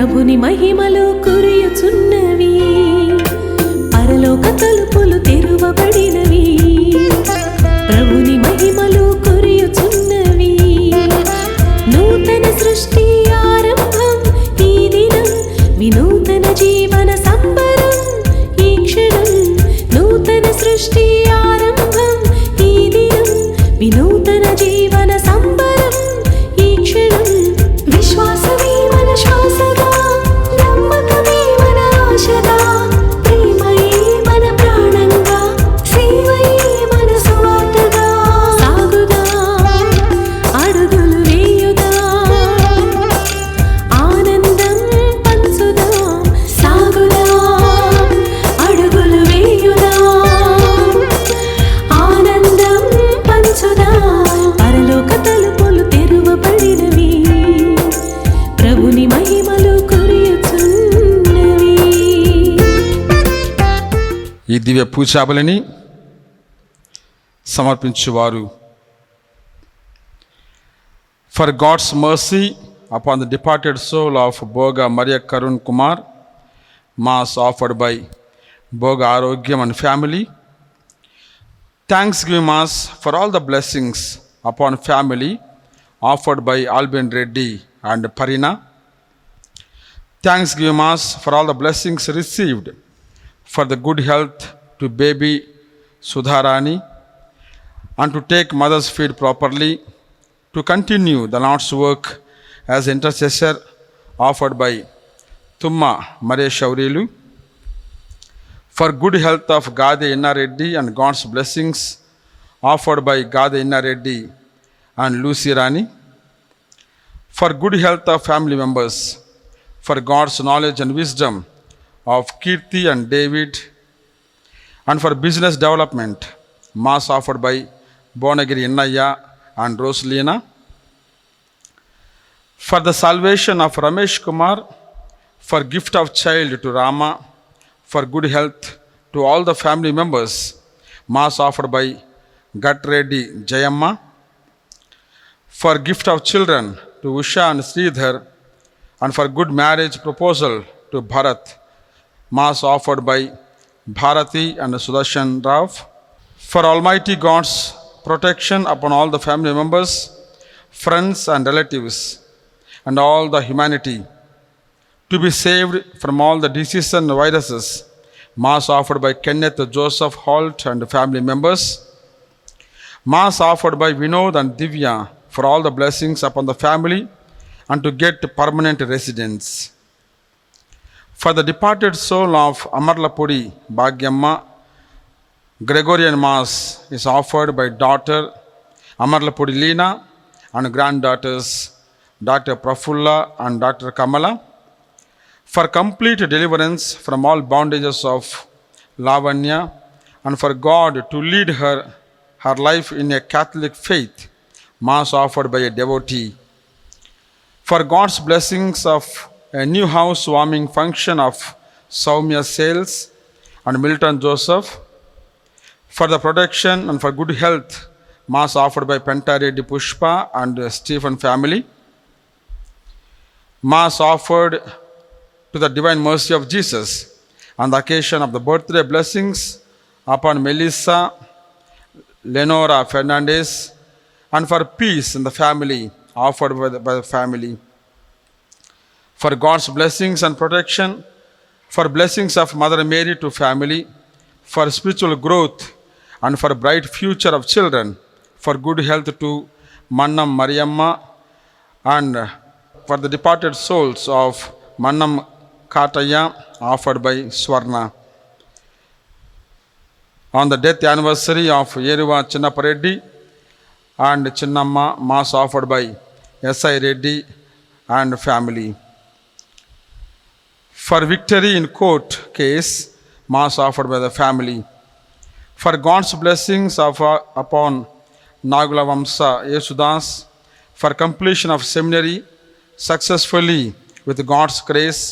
ప్రభుని మహిమలు కురియుచున్నవి, పరలోక తలుపులు తెరువబడినవి. ప్రభుని మహిమలు కురియుచున్నవి, నూతన సృష్టి ఆరంభం ఈ దినం, వినూతన జీవన సంబరం ఈ క్షణం. నూతన సృష్టి ఆరంభం ఈ దినం, వినూతన జీవన సంబరం ఈ క్షణం. విశ్వాసమే మన శ్వాసగా, నమ్మకమే మన ఆశగా, ప్రేమయే మన ప్రాణంగా, సేవయే మన సువార్తగా. సాగుగా అడుగులు వేయుగా, ఆనందం పంచుదాం. సాగుగా అడుగులు వేయుగా, ఆనందం పంచుదాం. పరలోక తలుపులు తెరువబడినవి, ప్రభుని మహిమలు కురియుచున్నవి. ఈ దివ్య పూజాబలిని సమర్పించువారు. For God's mercy upon the departed soul of Boga Maria Karun Kumar, Mass offered by Boga Arogyam and family. Thanksgiving Mass for all the blessings upon family offered by Albin Reddy and Parina. Thanksgiving Mass for all the blessings received for the good health to baby Sudharani and to take mother's feed properly, to continue the Lord's work as intercessor offered by Tumma Maria Shaurilu, for good health of Gade Inna Reddy and God's blessings offered by Gade Inna Reddy and Lucy Rani, for good health of family members, for God's knowledge and wisdom of Kirti and David, and for business development, Mass offered by Bonagiri Innaya and Rosalina, for the salvation of Ramesh Kumar, for gift of child to Rama, for good health to all the family members, Mass offered by Gat Reddy Jayamma, for gift of children to Usha and Sridhar, and for good marriage proposal to Bharat, Mass offered by Bharati and Sudarshan Rao, for Almighty God's protection upon all the family members, friends and relatives, and all the humanity, to be saved from all the diseases and viruses, Mass offered by Kenneth Joseph Holt and family members, Mass offered by Vinod and Divya for all the blessings upon the family and to get permanent residence. For the departed soul of Amarlapudi Bhagyamma, Gregorian Mass is offered by daughter Amarlapudi Leena and granddaughters Dr. Prafulla and Dr. Kamala, for complete deliverance from all bondages of Lavanya and for God to lead her life in a Catholic faith, Mass offered by a devotee. For God's blessings of a new housewarming function of Soumya Sales and Milton Joseph, for the protection and for good health, Mass offered by Pentaredi Pushpa and Stephen family. Mass offered to the Divine Mercy of Jesus on the occasion of the birthday blessings upon Melissa Lenora Fernandez, and for peace in the family offered by the family. For God's blessings and protection, for blessings of Mother Mary to family, for spiritual growth and for bright future of children, for good health to Mannam Mariamma, and for the departed souls of Mannam Kataya offered by Swarna. On the death anniversary of Yeruva Chinnapareddy and Chinnamma, Mass offered by S.I. Reddy and family. For victory in court case, Mass offered by the family. For God's blessings upon Nagula Vamsa Yesudas, for completion of seminary successfully with God's grace,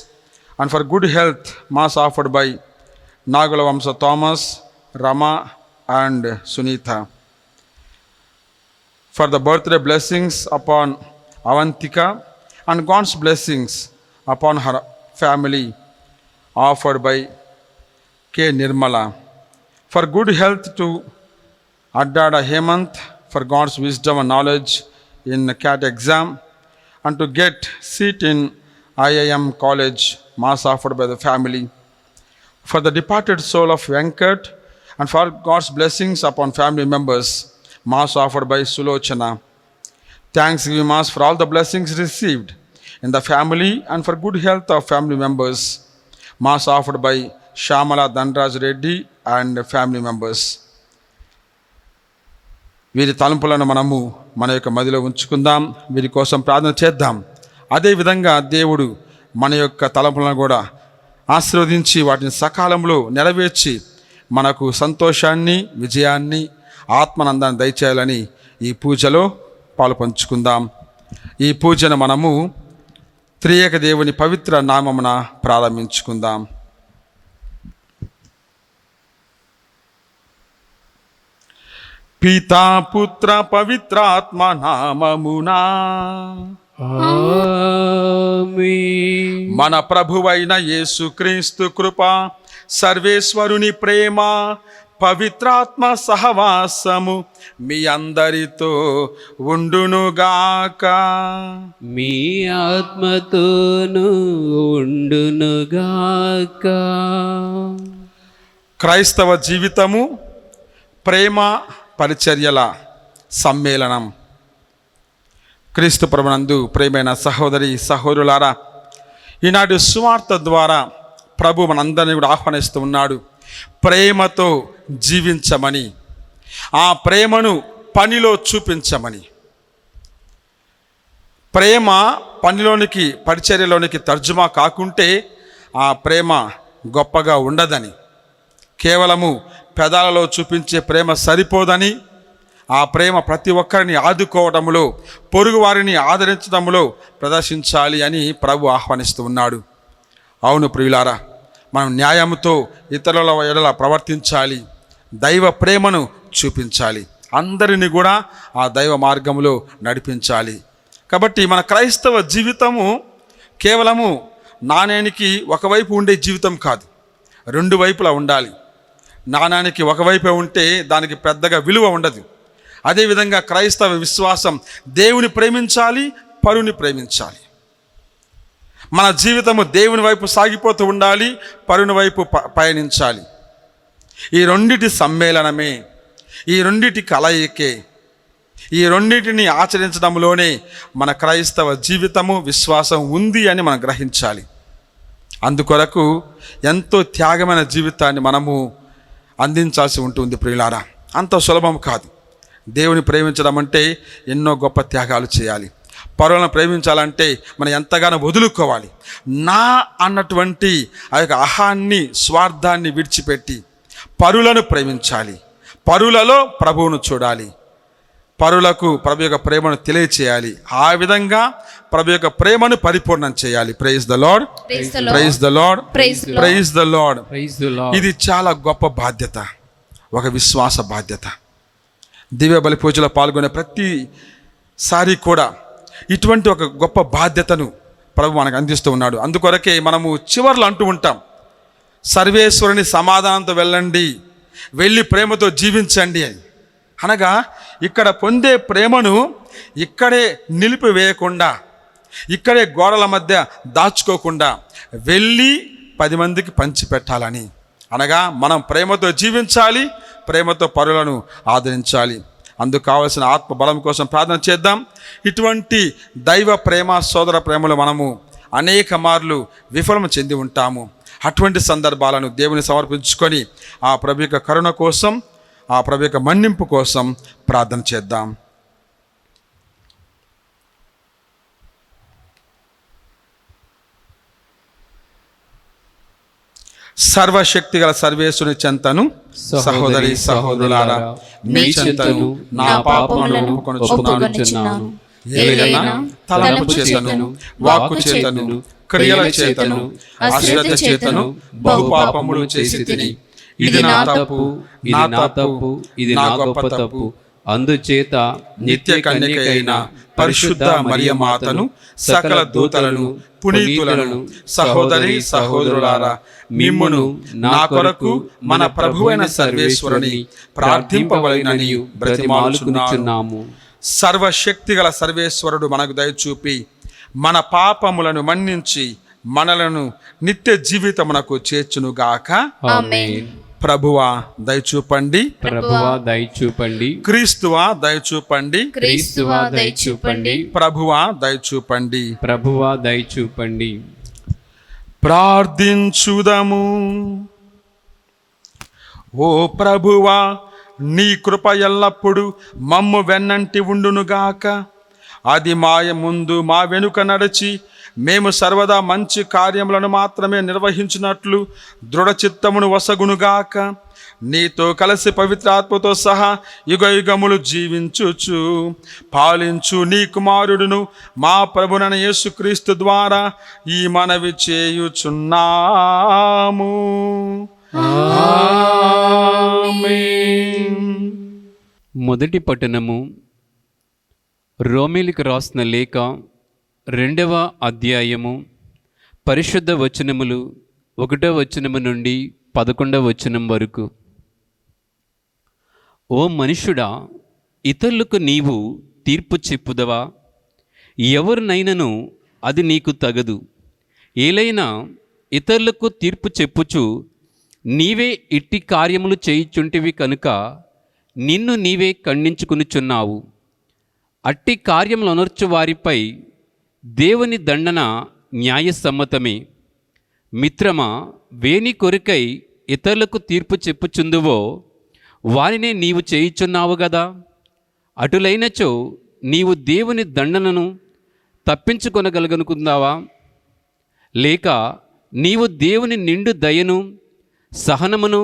and for good health, Mass offered by Nagula Vamsa Thomas, Rama and Sunitha. For the birthday blessings upon Avantika and God's blessings upon her family, offered by K. Nirmala. For good health to Addada Hemant, for God's wisdom and knowledge in CAT exam, and to get seat in IIM college, mass offered by the family. For the departed soul of Venkat, and for God's blessings upon family members, mass offered by Sulochana. Thanksgiving mass for all the blessings received in the family and for good health of family members, mass offered by Shamala Dandraj Reddy and family members. వీరి తలంపులను మనము మన యొక్క మదిలో ఉంచుకుందాం, వీరి కోసం ప్రార్థన చేద్దాం. అదేవిధంగా దేవుడు మన యొక్క తలంపులను కూడా ఆశీర్వదించి వాటిని సకాలంలో నెరవేర్చి మనకు సంతోషాన్ని, విజయాన్ని, ఆత్మానందాన్ని దయచేయాలని ఈ పూజలో పాలుపంచుకుందాం. ఈ పూజను మనము త్రియేక దేవుని పవిత్ర నామమున ప్రారంభించుకుందాం. పితా పుత్ర పవిత్రాత్మ నామమునా ఆమేన్. మన ప్రభువైన యేసుక్రీస్తు కృప, సర్వేశ్వరుని ప్రేమ, పవిత్రాత్మ సహవాసము మీ అందరితో ఉండునుగాక. మీ ఆత్మతోను ఉండునుగాక. క్రైస్తవ జీవితము ప్రేమ పరిచర్యల సమ్మేళనం. క్రీస్తు ప్రభునందు ప్రేమైన సహోదరి సహోదరులారా, ఈనాటి సువార్త ద్వారా ప్రభు మనందరినీ కూడా ఆహ్వానిస్తూ ఉన్నాడు ప్రేమతో జీవించమని, ఆ ప్రేమను పనిలో చూపించమని. ప్రేమ పనిలోనికి, పరిచర్యలోనికి తర్జుమా కాకుంటే ఆ ప్రేమ గొప్పగా ఉండదని, కేవలము పెదాలలో చూపించే ప్రేమ సరిపోదని, ఆ ప్రేమ ప్రతి ఒక్కరిని ఆదుకోవడంలో, పొరుగు వారిని ఆదరించడంలో ప్రదర్శించాలి అని ప్రభు ఆహ్వానిస్తూ ఉన్నాడు. అవును ప్రియులారా, మనం న్యాయంతో ఇతరుల ఎడల ప్రవర్తించాలి, దైవ ప్రేమను చూపించాలి, అందరిని కూడా ఆ దైవ మార్గంలో నడిపించాలి. కాబట్టి మన క్రైస్తవ జీవితము కేవలము నాణేనికి ఒకవైపు ఉండే జీవితం కాదు, రెండు వైపులా ఉండాలి. నాణానికి ఒకవైపే ఉంటే దానికి పెద్దగా విలువ ఉండదు. అదేవిధంగా క్రైస్తవ విశ్వాసం దేవుని ప్రేమించాలి, పరుని ప్రేమించాలి. మన జీవితము దేవుని వైపు సాగిపోతూ ఉండాలి, పరుని వైపు పయనించాలి. ఈ రెండిటి సమ్మేళనమే, ఈ రెండిటి కలయికే, ఈ రెండింటిని ఆచరించడంలోనే మన క్రైస్తవ జీవితము, విశ్వాసం ఉంది అని మనం గ్రహించాలి. అందుకొరకు ఎంతో త్యాగమైన జీవితాన్ని మనము అందించాల్సి ఉంటుంది ప్రియులారా. అంత సులభం కాదు. దేవుని ప్రేమించడం అంటే ఎన్నో గొప్ప త్యాగాలు చేయాలి. పరులను ప్రేమించాలంటే మనం ఎంతగానో వదులుకోవాలి. నా అన్నటువంటి ఆ యొక్క అహాన్ని, స్వార్థాన్ని విడిచిపెట్టి పరులను ప్రేమించాలి. పరులలో ప్రభువును చూడాలి, పరులకు ప్రభు యొక్క ప్రేమను తెలియచేయాలి. ఆ విధంగా ప్రభు యొక్క ప్రేమను పరిపూర్ణం చేయాలి. Praise the Lord, praise the Lord, praise the Lord. ఇది చాలా గొప్ప బాధ్యత, ఒక విశ్వాస బాధ్యత. దివ్య బలి పూజలో పాల్గొనే ప్రతిసారి కూడా ఇటువంటి ఒక గొప్ప బాధ్యతను ప్రభు మనకు అందిస్తూ ఉన్నాడు. అందుకొరకే మనము చివర్లో అంటూ ఉంటాం, సర్వేశ్వరుని సమాధానంతో వెళ్ళండి, వెళ్ళి ప్రేమతో జీవించండి అని. అనగా ఇక్కడ పొందే ప్రేమను ఇక్కడే నిలిపివేయకుండా, ఇక్కడే గోడల మధ్య దాచుకోకుండా వెళ్ళి 10 మందికి పంచిపెట్టాలని. అనగా మనం ప్రేమతో జీవించాలి, ప్రేమతో పరులను ఆదరించాలి. అందుకు కావలసిన ఆత్మ బలం కోసం ప్రార్థన చేద్దాం. ఇటువంటి దైవ ప్రేమ, సోదర ప్రేమలో మనము అనేక మార్లు విఫలం చెంది ఉంటాము. అటువంటి సందర్భాలను దేవుని సమర్పించుకొని ఆ ప్రభు యొక్క కరుణ కోసం, ఆ ప్రభు యొక్క మన్నింపు కోసం ప్రార్థన చేద్దాం. సర్వశక్తి గల సర్వేశ్వరుని చెంతను సహోదరి సహోదరులారా, మీ చెంతను నా పాపములను ఒప్పుకొనుచున్నాను. ఏలైనా తలంపు చేతను, వాక్కు చేతను, క్రియల చేతను, అశ్రద్ధ చేతను బహు పాపములు చేసి తిని, ఇది నా తప్పు, ఇది నా తప్పు, ఇది నా గొప్ప తప్పు. అందుచేత నిత్య కన్యక అయిన పరిశుద్ధ మరియమాతను, సకల దూతలను, పునీతులను, సహోదరి సహోదరులారా, మిమ్మును నా కొరకు మన ప్రభువైన సర్వేశ్వరుని ప్రార్థింపవలెనని బ్రతిమాలుచున్నాము. సర్వశక్తిగల సర్వేశ్వరుడు మనకు దయచూపి మన పాపములను మన్నించి మనలను నిత్య జీవితమునకు చేర్చునుగాక. ఆమేన్. ప్రభువా దయచూపండి, ప్రభువా దయచూపండి, క్రీస్తువా దయచూపండి, క్రీస్తువా దయచూపండి, ప్రభువా దయచూపండి. ప్రభువా దయచూపండి. ప్రార్థించుదము. ఓ ప్రభువా, నీ కృప ఎల్లప్పుడు మమ్ము వెన్నంటి ఉండునుగాక. అది ముందు మా వెనుక నడిచి మేము సర్వదా మంచి కార్యములను మాత్రమే నిర్వహించినట్లు దృఢచిత్తమును వసగునుగాక. నీతో కలిసి పవిత్రాత్మతో సహా యుగయుగములు జీవించుచు పాలించు నీ కుమారుడును మా ప్రభునైన యేసుక్రీస్తు ద్వారా ఈ మనవి చేయుచున్నాము. ఆమేన్. మొదటి పట్టణము రోమీలకు రాసిన లేఖ 2వ అధ్యాయము పరిశుద్ధ వచనములు 1వ వచనము నుండి 11వ వచనం వరకు. ఓ మనుష్యుడా, ఇతరులకు నీవు తీర్పు చెప్పుదవా? ఎవరినైనను అది నీకు తగదు. ఏలైనా ఇతరులకు తీర్పు చెప్పుచు నీవే ఇట్టి కార్యములు చేయుచుంటివి కనుక నిన్ను నీవే ఖండించుకునిచున్నావు. అట్టి కార్యములనర్చు వారిపై దేవుని దండన న్యాయసమ్మతమే. మిత్రమా, వేని కొరకై ఇతరులకు తీర్పు చెప్పుచుందువో వారినే నీవు చేయుచున్నావు గదా. అటులైనచో నీవు దేవుని దండనను తప్పించుకొనగలగనుకుందావా? లేక నీవు దేవుని నిండు దయను, సహనమును,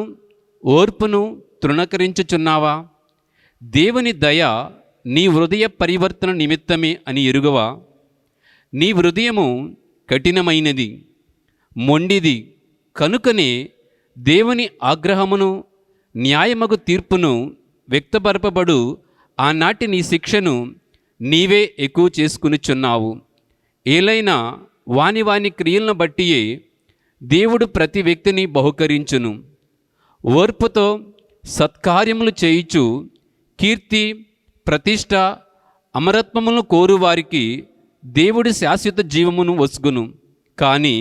ఓర్పును తృణకరించుచున్నావా? దేవుని దయ నీ హృదయ పరివర్తన నిమిత్తమే అని ఎరుగవా? నీ హృదయము కఠినమైనది, మొండిది కనుకనే దేవుని ఆగ్రహమును, న్యాయమగు తీర్పును వ్యక్తపరపబడు ఆనాటి నీ శిక్షను నీవే ఎక్కువ చేసుకునిచున్నావు. ఏలైనా వాని వాని క్రియలను బట్టియే దేవుడు ప్రతి వ్యక్తిని బహుకరించును. ఓర్పుతో సత్కార్యములు చేయుచు కీర్తి, ప్రతిష్ట, అమరత్వములను కోరువారికి దేవుడి శాశ్వత జీవమును వసుగును. కానీ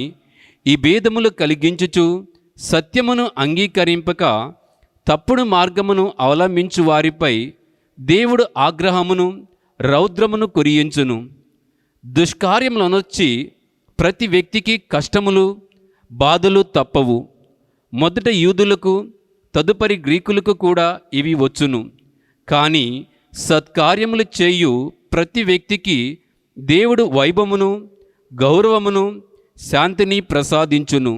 ఈ భేదములు కలిగించుచు సత్యమును అంగీకరింపక తప్పుడు మార్గమును అవలంబించు వారిపై దేవుడు ఆగ్రహమును, రౌద్రమును కురియించును. దుష్కార్యములనొచ్చి ప్రతి వ్యక్తికి కష్టములు, బాధలు తప్పవు. మొదట యూదులకు, తదుపరి గ్రీకులకు కూడా ఇవి వచ్చును. కానీ సత్కార్యములు చేయు ప్రతి వ్యక్తికి దేవుడు వైభవమును, గౌరవమును, శాంతిని ప్రసాదించును.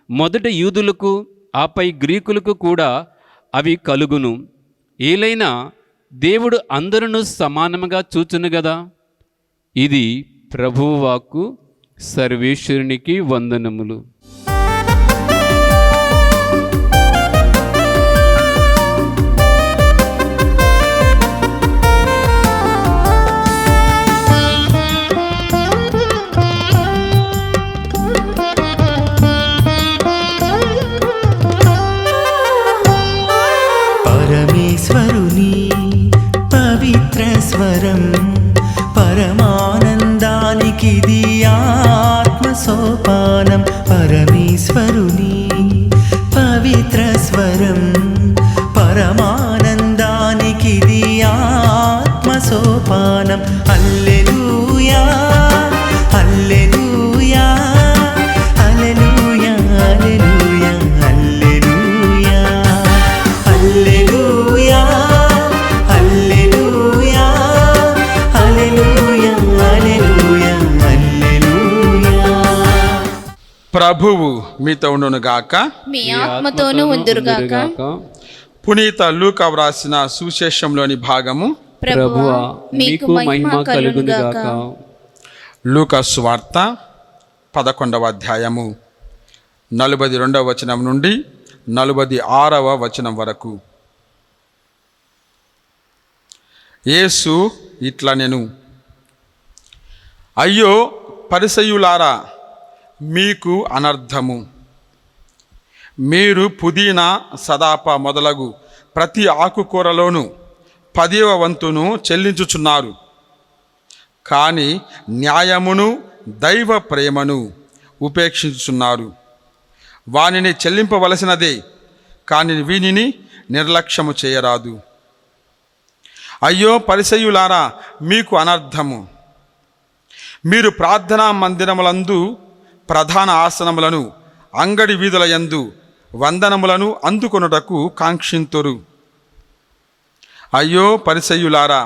మొదట యూదులకు, ఆపై గ్రీకులకు కూడా అవి కలుగును. ఏలైనా దేవుడు అందరూ సమానముగా చూచును గదా. ఇది ప్రభువు వాక్కు. సర్వేశ్వరునికి వందనములు. పరమేశ్వరుని పవిత్ర స్వరం, పరమానందానికిది ఆత్మ సోపానం. పరమేశ్వరుని పవిత్ర స్వరం, పరమానందానికిది ఆత్మ సోపానం. హల్లెలూయా, హల్లెలూయా, హల్లెలూయా, హల్లెలూయా, హల్లెలూయా, హల్లెలూయా, హల్లెలూయా, హల్లెలూయా, హల్లెలూయా, హల్లెలూయా. ప్రభువు మీతో ఉండునుగాక. మీ ఆత్మతోనూ ఉందురుగాక. పునీత లూకా వ్రాసిన సువిశేషంలోని భాగము. ప్రభువా మీకు మహిమ కలుగునుగాక. లూకా సువార్త 11వ అధ్యాయము 42వ వచనం నుండి 46వ వచనం వరకు. యేసు ఇట్లా నేను అయ్యో పరిసయ్యులారా, మీకు అనర్థము! మీరు పుదీనా, సదాప మొదలగు ప్రతి ఆకుకూరలోనూ 10వ వంతును చెల్లించుచున్నారు, కానీ న్యాయమును దైవ ప్రేమను ఉపేక్షించుచున్నారు. వానిని చెల్లింపవలసినదే, కానీ వీనిని నిర్లక్ష్యము చేయరాదు. అయ్యో పరిసయ్యులారా, మీకు అనర్థము! మీరు ప్రార్థనా మందిరములందు ప్రధాన ఆసనములను, అంగడి వీధుల యందు వందనములను అందుకొనుటకు కాంక్షింతురు. అయ్యో పరిసయ్యులారా,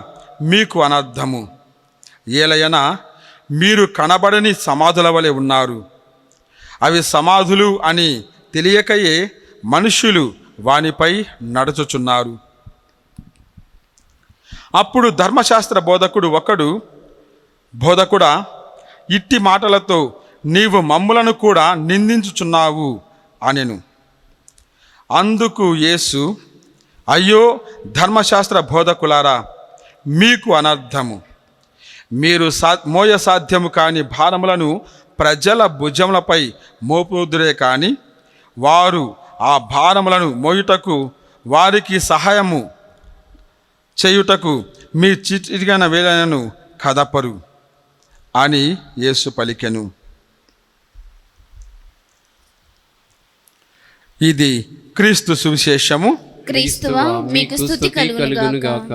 మీకు అనర్థము! ఏలయన మీరు కనబడని సమాధుల వలె ఉన్నారు. అవి సమాధులు అని తెలియకయే మనుష్యులు వానిపై నడుచుచున్నారు. అప్పుడు ధర్మశాస్త్ర బోధకుడు ఒకడు, బోధకుడా, ఇట్టి మాటలతో నీవు మమ్ములను కూడా నిందించుచున్నావు అనెను. అందుకు యేసు, అయ్యో ధర్మశాస్త్ర బోధకులారా, మీకు అనర్థము! మీరు మోయ సాధ్యము కాని భారములను ప్రజల భుజములపై మోపుదురే కానీ వారు ఆ భారములను మోయుటకు, వారికి సహాయము చేయుటకు మీ చిటికిన వేళను కదపరు అని యేసు పలికెను. ఇది క్రీస్తు సువిశేషము. క్రీస్తువా, మీకు స్తుతి కలుగును గాక.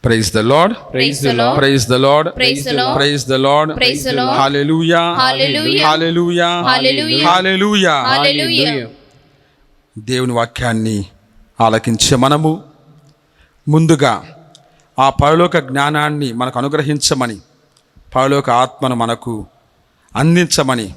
Praise the Lord. Praise the Lord. Praise the Lord. Praise the Lord. Praise the Lord. Praise the Lord. Hallelujah. Hallelujah. Hallelujah. Hallelujah. Hallelujah. హల్లెలూయా. దేవుని వాక్యాన్ని ఆలకించే మనము ముందుగా ఆ పరలోక జ్ఞానాన్ని మనకు అనుగ్రహించమని, పరలోక ఆత్మను మనకు అందించమని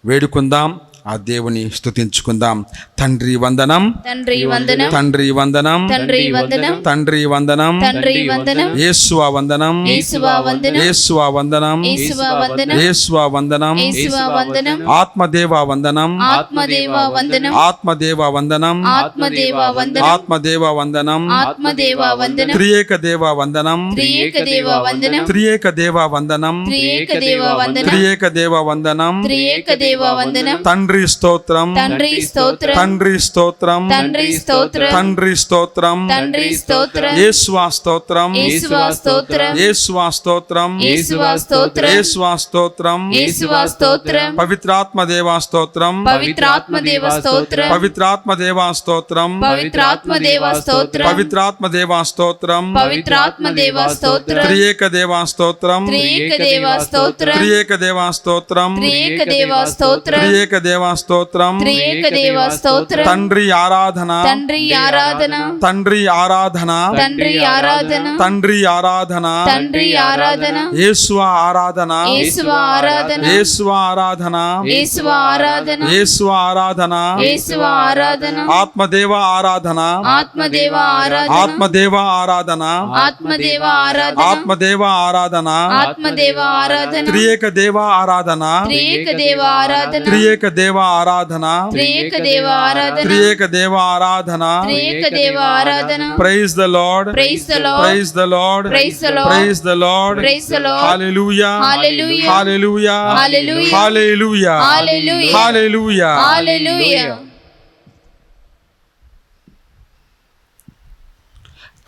వేడుకుందాం. ఆ దేవుని స్తుతించుకుందాం. తండ్రి వందనం, తండ్రి వందనం, తండ్రి వందనం, తండ్రి వందనం, తండ్రి వందనం, తండ్రి వందనం, యేసువా వందనం, యేసువా వందనం, యేసువా వందనం, యేసువా వందనం, యేసువా వందనం, యేసువా వందనం, ఆత్మదేవా వందనం, ఆత్మదేవా వందనం, ఆత్మదేవా వందనం, ఆత్మదేవా వందనం, ఆత్మదేవా వందనం, ఆత్మదేవా వందనం, త్రియేక దేవా వందనం, త్రియేక దేవా వందనం, త్రియేక దేవా వందనం, త్రియేక దేవా వందనం, త్రియేక దేవా వందనం, త్రియేక దేవా వందనం, తండ్రి స్తోత్రం, తండ్రి స్తోత్రం, తండ్రి స్తోత్రం, తండ్రి స్తోత్రం, తండ్రి స్తోత్రం, తండ్రి స్తోత్రం, యేసువా స్తోత్రం, యేసువా స్తోత్రం, యేసువా స్తోత్రం, యేసువా స్తోత్రం, యేసువా స్తోత్రం, యేసువా స్తోత్రం, పవిత్రాత్మ దేవా స్తోత్రం, పవిత్రాత్మ దేవ స్తోత్రం, పవిత్రాత్మ దేవా స్తోత్రం, పవిత్రాత్మ దేవ స్తోత్రం, పవిత్రాత్మ దేవా స్తోత్రం, పవిత్రాత్మ దేవ స్తోత్రం, త్రియేక దేవా స్తోత్రం, త్రియేక దేవ స్తోత్రం, త్రియేక దేవా స్తోత్రం, త్రియేక దేవ స్తోత్రం, త్రియేక దేవా స్తోత్రం, త్రియేక దేవ స్తోత్రం, తండ్రి ఆరాధన, తండ్రి ఆరాధన, తండ్రి ఆరాధన, తండ్రి ఆరాధన, తండ్రి ఆరాధన, తండ్రి ఆరాధన, యేసువా ఆరాధన, యేసువా ఆరాధన, యేసువా ఆరాధన, యేసువా ఆరాధన, యేసువా ఆరాధన, యేసువా ఆరాధన, ఆత్మదేవ ఆరాధన, ఆత్మదేవ ఆరాధన, ఆత్మదేవ ఆరాధన, ఆత్మదేవ ఆరాధన, ఆత్మదేవ ఆరాధన, ఆత్మదేవ ఆరాధన, త్రియేక దేవ ఆరాధన, త్రియేక దేవ ఆరాధన, త్రియేక దేవ ఆరాధన, త్రియేక దేవ ఆరాధన, త్రియేక దేవ ఆరాధన. త్రియేక దేవ ఆరాధన. Praise the Lord. Praise the Lord. Praise the Lord. Praise the Lord. Praise the Lord. Praise the Lord. Hallelujah. Hallelujah. Hallelujah. Hallelujah. Hallelujah. Hallelujah. Hallelujah. హల్లెలూయా.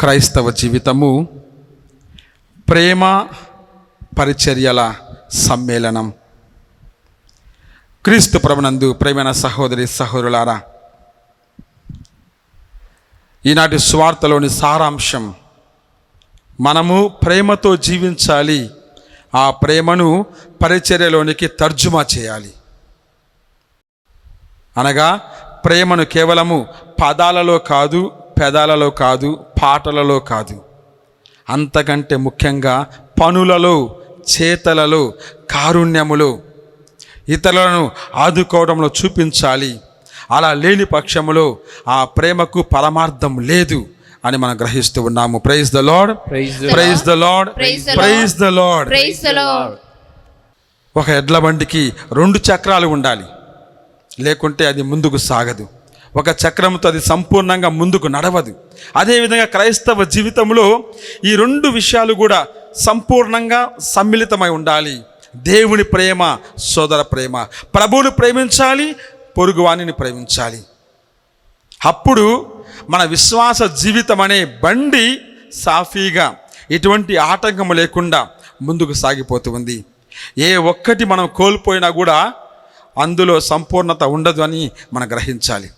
క్రైస్తవ జీవితము ప్రేమ పరిచర్యల సమ్మేళనం. క్రీస్తు ప్రభునందు ప్రేమైన సహోదరి సహోదరులారా, ఈనాటి సువార్తలోని సారాంశం, మనము ప్రేమతో జీవించాలి, ఆ ప్రేమను పరిచర్యలోనికి తర్జుమా చేయాలి. అనగా ప్రేమను కేవలము పదాలలో కాదు, పెదాలలో కాదు, పాటలలో కాదు, అంతకంటే ముఖ్యంగా పనులలో, చేతలలో, కారుణ్యములో, ఇతరులను ఆదుకోవడంలో చూపించాలి. అలా లేని పక్షములో ఆ ప్రేమకు పరమార్థం లేదు అని మనం గ్రహిస్తూ ఉన్నాము. Praise the Lord. Praise the Lord. Praise the Lord. Praise the Lord. ఒక ఎడ్ల బండికి 2 చక్రాలు ఉండాలి, లేకుంటే అది ముందుకు సాగదు. ఒక చక్రంతో అది సంపూర్ణంగా ముందుకు నడవదు. అదేవిధంగా క్రైస్తవ జీవితంలో ఈ రెండు విషయాలు కూడా సంపూర్ణంగా సమ్మిళితమై ఉండాలి. దేవుని ప్రేమ, సోదర ప్రేమ. ప్రభువుని ప్రేమించాలి, పొరుగువానిని ప్రేమించాలి. అప్పుడు మన విశ్వాస జీవితం అనే బండి సాఫీగా ఎటువంటి ఆటంకము లేకుండా ముందుకు సాగిపోతూ ఉంది. ఏ ఒక్కటి మనం కోల్పోయినా కూడా అందులో సంపూర్ణత ఉండదు అని మనం గ్రహించాలి.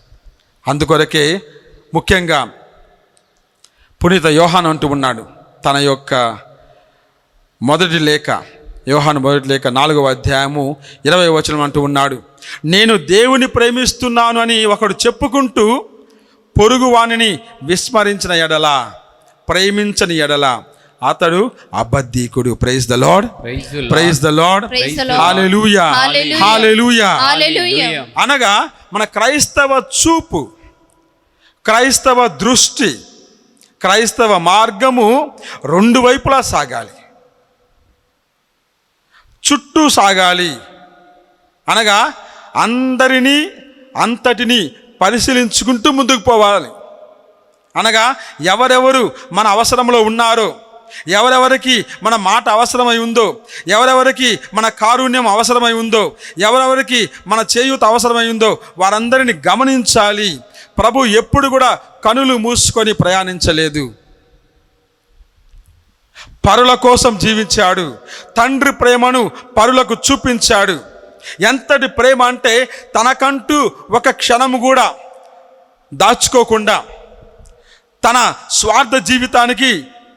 అందుకొరకే ముఖ్యంగా పునీత యోహాను అంటూ ఉన్నాడు తన యొక్క మొదటి లేఖ, యోహాను మొదటి లేఖ 4వ అధ్యాయము 20వ వచనం అంటూ ఉన్నాడు, నేను దేవుని ప్రేమిస్తున్నాను అని ఒకడు చెప్పుకుంటూ పొరుగువానిని విస్మరించిన ఎడల, ప్రేమించని ఎడల అతడు అబద్ధీకుడు. Praise the Lord, praise the Lord, hallelujah, hallelujah. అనగా మన క్రైస్తవ చూపు, క్రైస్తవ దృష్టి, క్రైస్తవ మార్గము రెండు వైపులా సాగాలి, చుట్టూ సాగాలి. అనగా అందరినీ అంతటినీ పరిశీలించుకుంటూ ముందుకు పోవాలి. అనగా ఎవరెవరు మన అవసరంలో ఉన్నారో, ఎవరెవరికి మన మాట అవసరమై ఉందో, ఎవరెవరికి మన కారుణ్యం అవసరమై ఉందో, ఎవరెవరికి మన చేయూత అవసరమై ఉందో వారందరిని గమనించాలి. ప్రభు ఎప్పుడు కూడా కనులు మూసుకొని ప్రయాణించలేదు. పరుల కోసం జీవించాడు. తండ్రి ప్రేమను పరులకు చూపించాడు. ఎంతటి ప్రేమ అంటే తనకంటూ ఒక క్షణము కూడా దాచుకోకుండా, తన స్వార్థ జీవితానికి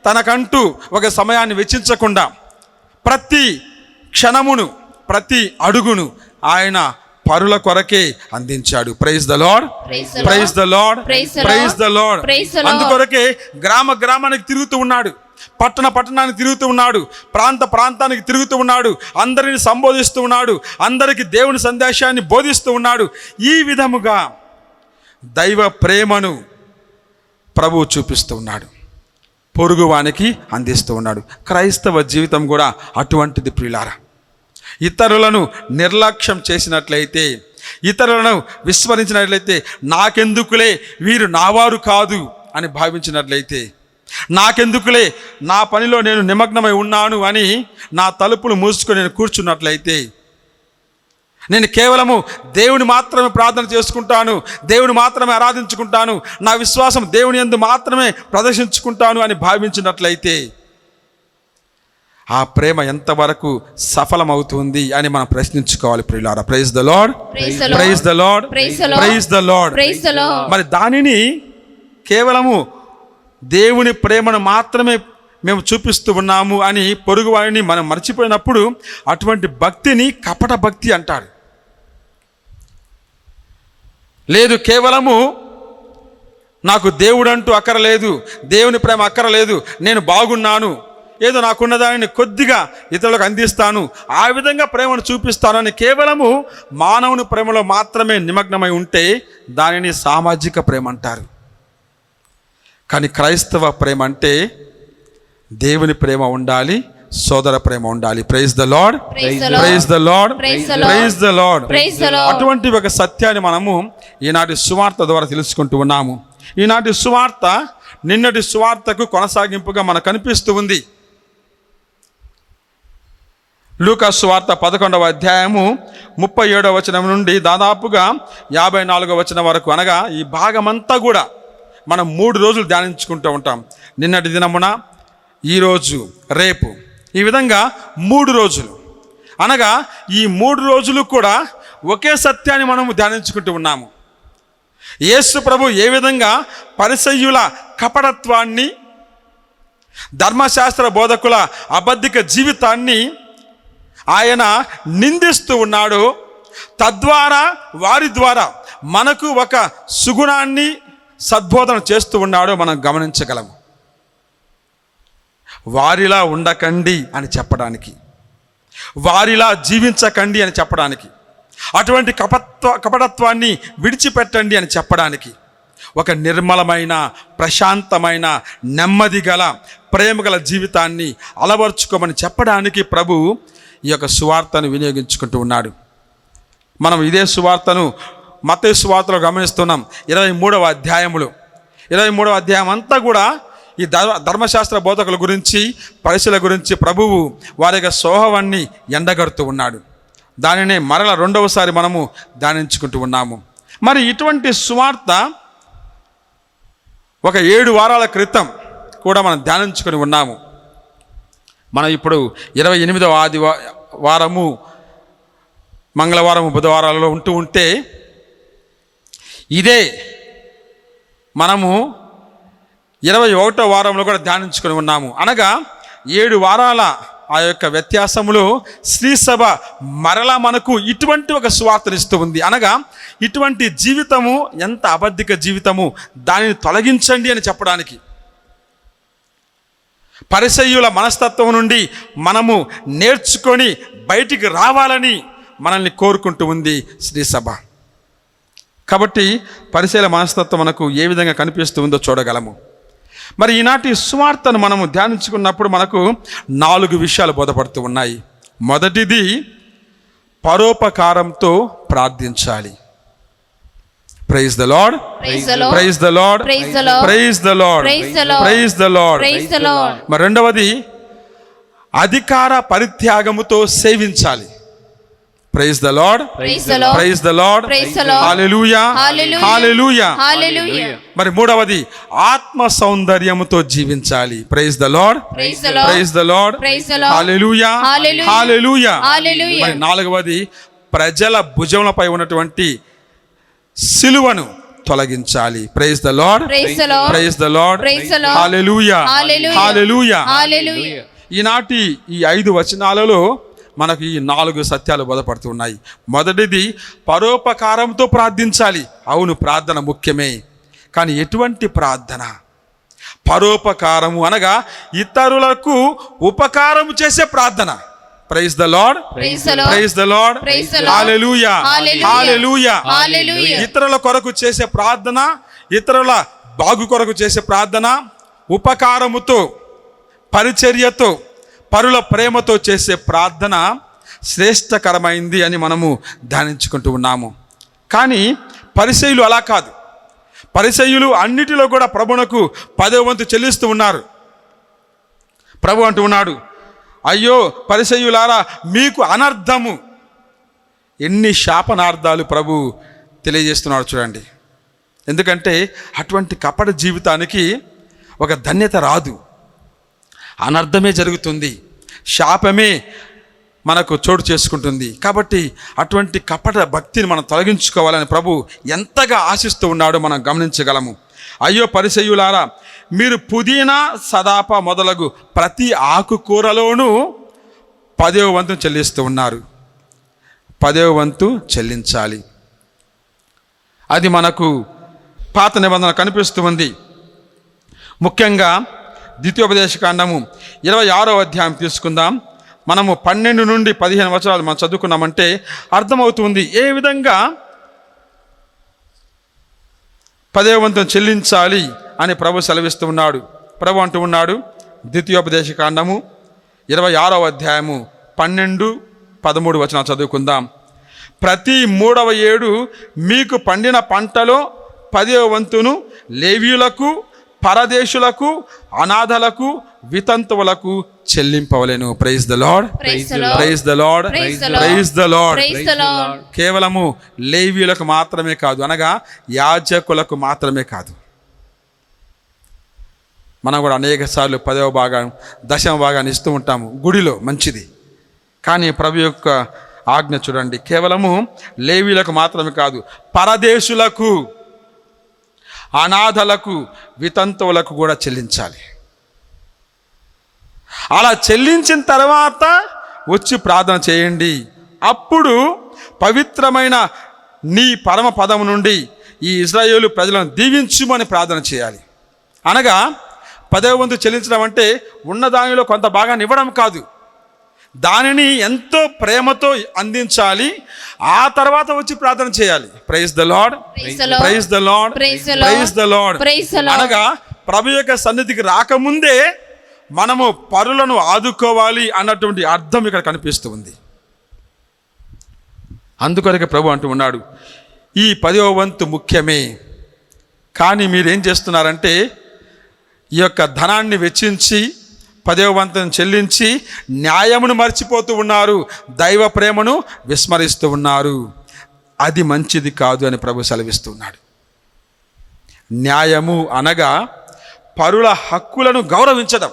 తనకంటూ ఒక సమయాన్ని వెచ్చించకుండా ప్రతి క్షణమును, ప్రతి అడుగును ఆయన పరుల కొరకే అందించాడు. Praise the Lord, praise the Lord, praise the Lord. అందుకొరకే గ్రామ గ్రామానికి తిరుగుతూ ఉన్నాడు, పట్టణానికి తిరుగుతూ ఉన్నాడు, ప్రాంతానికి తిరుగుతూ ఉన్నాడు, అందరిని సంబోధిస్తూ ఉన్నాడు, అందరికీ దేవుని సందేశాన్ని బోధిస్తూ ఉన్నాడు. ఈ విధముగా దైవ ప్రేమను ప్రభువు చూపిస్తూ ఉన్నాడు, పొరుగువానికి అందిస్తూ ఉన్నాడు. క్రైస్తవ జీవితం కూడా అటువంటిది ప్రియులారా. ఇతరులను నిర్లక్ష్యం చేసినట్లయితే, ఇతరులను విస్మరించినట్లయితే, నాకెందుకులే వీరు నావారు కాదు అని భావించినట్లయితే, నాకెందుకులే నా పనిలో నేను నిమగ్నమై ఉన్నాను అని నా తలుపులు మూసుకొని నేను కూర్చున్నట్లయితే, నేను కేవలము దేవుని మాత్రమే ప్రార్థన చేసుకుంటాను, దేవుని మాత్రమే ఆరాధించుకుంటాను, నా విశ్వాసం దేవుని యందు మాత్రమే ప్రదర్శించుకుంటాను అని భావించినట్లయితే ఆ ప్రేమ ఎంతవరకు సఫలమవుతుంది అని మనం ప్రశ్నించుకోవాలి ప్రియులారా. Praise the Lord, praise the Lord, praise the Lord. మరి దానిని కేవలము దేవుని ప్రేమను మాత్రమే మేము చూపిస్తూ ఉన్నాము అని పొరుగు వారిని మనం మర్చిపోయినప్పుడు అటువంటి భక్తిని కపట భక్తి అంటారు. లేదు, కేవలము నాకు దేవుడు అంటూ అక్కరలేదు, దేవుని ప్రేమ అక్కరలేదు, నేను బాగున్నాను, ఏదో నాకున్న దానిని కొద్దిగా ఇతరులకు అందిస్తాను, ఆ విధంగా ప్రేమను చూపిస్తాను అని కేవలము మానవుని ప్రేమలో మాత్రమే నిమగ్నమై ఉంటే దానిని సామాజిక ప్రేమ అంటారు. కానీ క్రైస్తవ ప్రేమ అంటే దేవుని ప్రేమ ఉండాలి, సోదర ప్రేమ ఉండాలి. Praise the Lord, praise the Lord, praise the Lord. అటువంటి ఒక సత్యాన్ని మనము ఈనాటి సువార్త ద్వారా తెలుసుకుంటూ ఉన్నాము. ఈనాటి సువార్త నిన్నటి సువార్తకు కొనసాగింపుగా మనకు కనిపిస్తూ ఉంది. లూకా సువార్త 11వ అధ్యాయము 37వ వచనం నుండి దాదాపుగా 54వ వచనం వరకు, అనగా ఈ భాగమంతా కూడా మనం 3 రోజులు ధ్యానించుకుంటూ ఉంటాం. నిన్నటి దినమున, ఈరోజు, రేపు, ఈ విధంగా 3 రోజులు. అనగా ఈ 3 రోజులు కూడా ఒకే సత్యాన్ని మనము ధ్యానించుకుంటూ ఉన్నాము. యేసు ప్రభు ఏ విధంగా పరిసయ్యుల కపటత్వాన్ని, ధర్మశాస్త్ర బోధకుల అబద్ధిక జీవితాన్ని ఆయన నిందిస్తూ ఉన్నాడు, తద్వారా వారి ద్వారా మనకు ఒక సుగుణాన్ని సద్బోధన చేస్తూ ఉన్నాడో మనం గమనించగలము. వారిలా ఉండకండి అని చెప్పడానికి, వారిలా జీవించకండి అని చెప్పడానికి, అటువంటి కపటత్వాన్ని విడిచిపెట్టండి అని చెప్పడానికి, ఒక నిర్మలమైన, ప్రశాంతమైన, నెమ్మది గల, ప్రేమ గల జీవితాన్ని అలవర్చుకోమని చెప్పడానికి ప్రభు ఈ యొక్క సువార్తను వినియోగించుకుంటూ ఉన్నాడు. మనం ఇదే సువార్తను మత్తయి సువార్తలో గమనిస్తున్నాం 23వ అధ్యాయములో 23వ అధ్యాయం అంతా కూడా ఈ ధర్మశాస్త్ర బోధకుల గురించి, పరిశీల గురించి ప్రభువు వారి యొక్క స్వభావాన్ని ఎండగడుతూ ఉన్నాడు. దానినే మరల రెండవసారి మనము ధ్యానించుకుంటూ ఉన్నాము. మరి ఇటువంటి సువార్త ఒక 7 వారాల క్రితం కూడా మనం ధ్యానించుకొని ఉన్నాము. మనం ఇప్పుడు 28వ వారము మంగళవారము బుధవారాలలో ఉంటే ఇదే మనము 21వ వారంలో కూడా ధ్యానించుకొని ఉన్నాము. అనగా 7 వారాల ఆ యొక్క వ్యత్యాసములో శ్రీ సభ మరలా మనకు ఇటువంటి ఒక సువార్తనిస్తూ ఉంది. అనగా ఇటువంటి జీవితము ఎంత అబద్ధిక జీవితము, దానిని తొలగించండి అని చెప్పడానికి, పరిసయ్యుల మనస్తత్వం నుండి మనము నేర్చుకొని బయటికి రావాలని మనల్ని కోరుకుంటూ ఉంది శ్రీ సభ. కాబట్టి పరిసయ్యుల మనస్తత్వం మనకు ఏ విధంగా కనిపిస్తూ ఉందో చూడగలము. మరి ఈనాటి సువార్తను మనము ధ్యానించుకున్నప్పుడు మనకు 4 విషయాలు బోధపడుతూ ఉన్నాయి. మొదటిది, పరోపకారంతో ప్రార్థించాలి. Praise the Lord, praise the Lord, praise the Lord, praise the Lord. మరి రెండవది, అధికార పరిత్యాగముతో సేవించాలి. Praise the Lord, praise the Lord, hallelujah, hallelujah. మరి మూడవది, ఆత్మ సౌందర్యముతో జీవించాలి. Praise the Lord, praise the Lord, hallelujah, hallelujah. మరి నాలుగవది, ప్రజల భుజములపై ఉన్నటువంటి సిలువను తొలగించాలి. Praise the Lord, praise the Lord, hallelujah, hallelujah. ఈనాటి ఈ 5 వచనాలలో మనకు ఈ 4 సత్యాలు బోధపడుతున్నాయి. మొదటిది, పరోపకారంతో ప్రార్థించాలి. అవును, ప్రార్థన ముఖ్యమే, కానీ ఎటువంటి ప్రార్థన? పరోపకారము అనగా ఇతరులకు ఉపకారం చేసే ప్రార్థన. Praise the Lord, praise the Lord, hallelujah, hallelujah. ఇతరుల కొరకు చేసే ప్రార్థన, ఇతరుల బాగు కొరకు చేసే ప్రార్థన, ఉపకారముతో, పరిచర్యతో, పరుల ప్రేమతో చేసే ప్రార్థన శ్రేష్టకరమైంది అని మనము ధ్యానించుకుంటూ ఉన్నాము. కానీ పరిసయ్యులు అలా కాదు. పరిసయ్యులు అన్నిటిలో కూడా ప్రభువునకు 10వ వంతు చెల్లిస్తూ ఉన్నారు. ప్రభు అంటూ ఉన్నాడు, అయ్యో పరిసయ్యులారా, మీకు అనర్థము. ఎన్ని శాపనార్థాలు ప్రభు తెలియజేస్తున్నాడు చూడండి. ఎందుకంటే అటువంటి కపట జీవితానికి ఒక ధన్యత రాదు, అనర్థమే జరుగుతుంది, శాపమే మనకు చోటు చేసుకుంటుంది. కాబట్టి అటువంటి కపట భక్తిని మనం తొలగించుకోవాలని ప్రభు ఎంతగా ఆశిస్తూ ఉన్నాడో మనం గమనించగలము. అయ్యో పరిసయ్యులారా, మీరు పుదీనా, సదాప మొదలగు ప్రతి ఆకుకూరలోనూ 10వ వంతు చెల్లిస్తూ ఉన్నారు. 10వ వంతు చెల్లించాలి. అది మనకు పాత నిబంధన కనిపిస్తూ ఉంది. ముఖ్యంగా ద్వితీయోపదేశకాండము 26వ అధ్యాయం తీసుకుందాం. మనము 12 నుండి 15 వచనాలు మనం చదువుకున్నామంటే అర్థమవుతుంది ఏ విధంగా 10వ వంతును చెల్లించాలి అని ప్రభు సెలవిస్తూ ఉన్నాడు. ప్రభు అంటూ ఉన్నాడు, ద్వితీయోపదేశకాండము 26వ అధ్యాయము 12-13 వచనాలు చదువుకుందాం. ప్రతి 3వ ఏడు మీకు పండిన పంటలో 10వ వంతును లేవీయులకు, పరదేశులకు, అనాథలకు, వితంతువులకు చెల్లింపవలెను. Praise the Lord, praise the Lord, praise the Lord. కేవలము లేవీయులకు మాత్రమే కాదు, అనగా యాజకులకు మాత్రమే కాదు. మనం కూడా అనేక సార్లు 10వ భాగం, 10వ భాగాన్ని ఇస్తూ ఉంటాము గుడిలో, మంచిది. కానీ ప్రభు యొక్క ఆజ్ఞ చూడండి, కేవలము లేవీయులకు మాత్రమే కాదు, పరదేశులకు, అనాథలకు, వితంతువులకు కూడా చెల్లించాలి. అలా చెల్లించిన తర్వాత వచ్చి ప్రార్థన చేయండి. అప్పుడు పవిత్రమైన నీ పరమ పదము నుండి ఈ ఇశ్రాయేలు ప్రజలను దీవించుమని ప్రార్థన చేయాలి. అనగా 10వ వంతు చెల్లించడం అంటే ఉన్న దానిలో కొంత భాగాన్ని ఇవ్వడం కాదు, దానిని ఎంతో ప్రేమతో అందించాలి. ఆ తర్వాత వచ్చి ప్రార్థన చేయాలి. Praise the Lord, praise the Lord, praise the Lord. అనగా ప్రభు యొక్క సన్నిధికి రాకముందే మనము పరులను ఆదుకోవాలి అన్నటువంటి అర్థం ఇక్కడ కనిపిస్తూ ఉంది. అందుకొరకే ప్రభు అంటూ ఉన్నాడు, ఈ 10వ వంతు ముఖ్యమే. కానీ మీరేం చేస్తున్నారంటే ఈ యొక్క ధనాన్ని వెచ్చించి 10వ వంతును చెల్లించి న్యాయమును మర్చిపోతూ ఉన్నారు, దైవ ప్రేమను విస్మరిస్తూ ఉన్నారు. అది మంచిది కాదు అని ప్రభు సెలవిస్తున్నాడు. న్యాయము అనగా పరుల హక్కులను గౌరవించడం.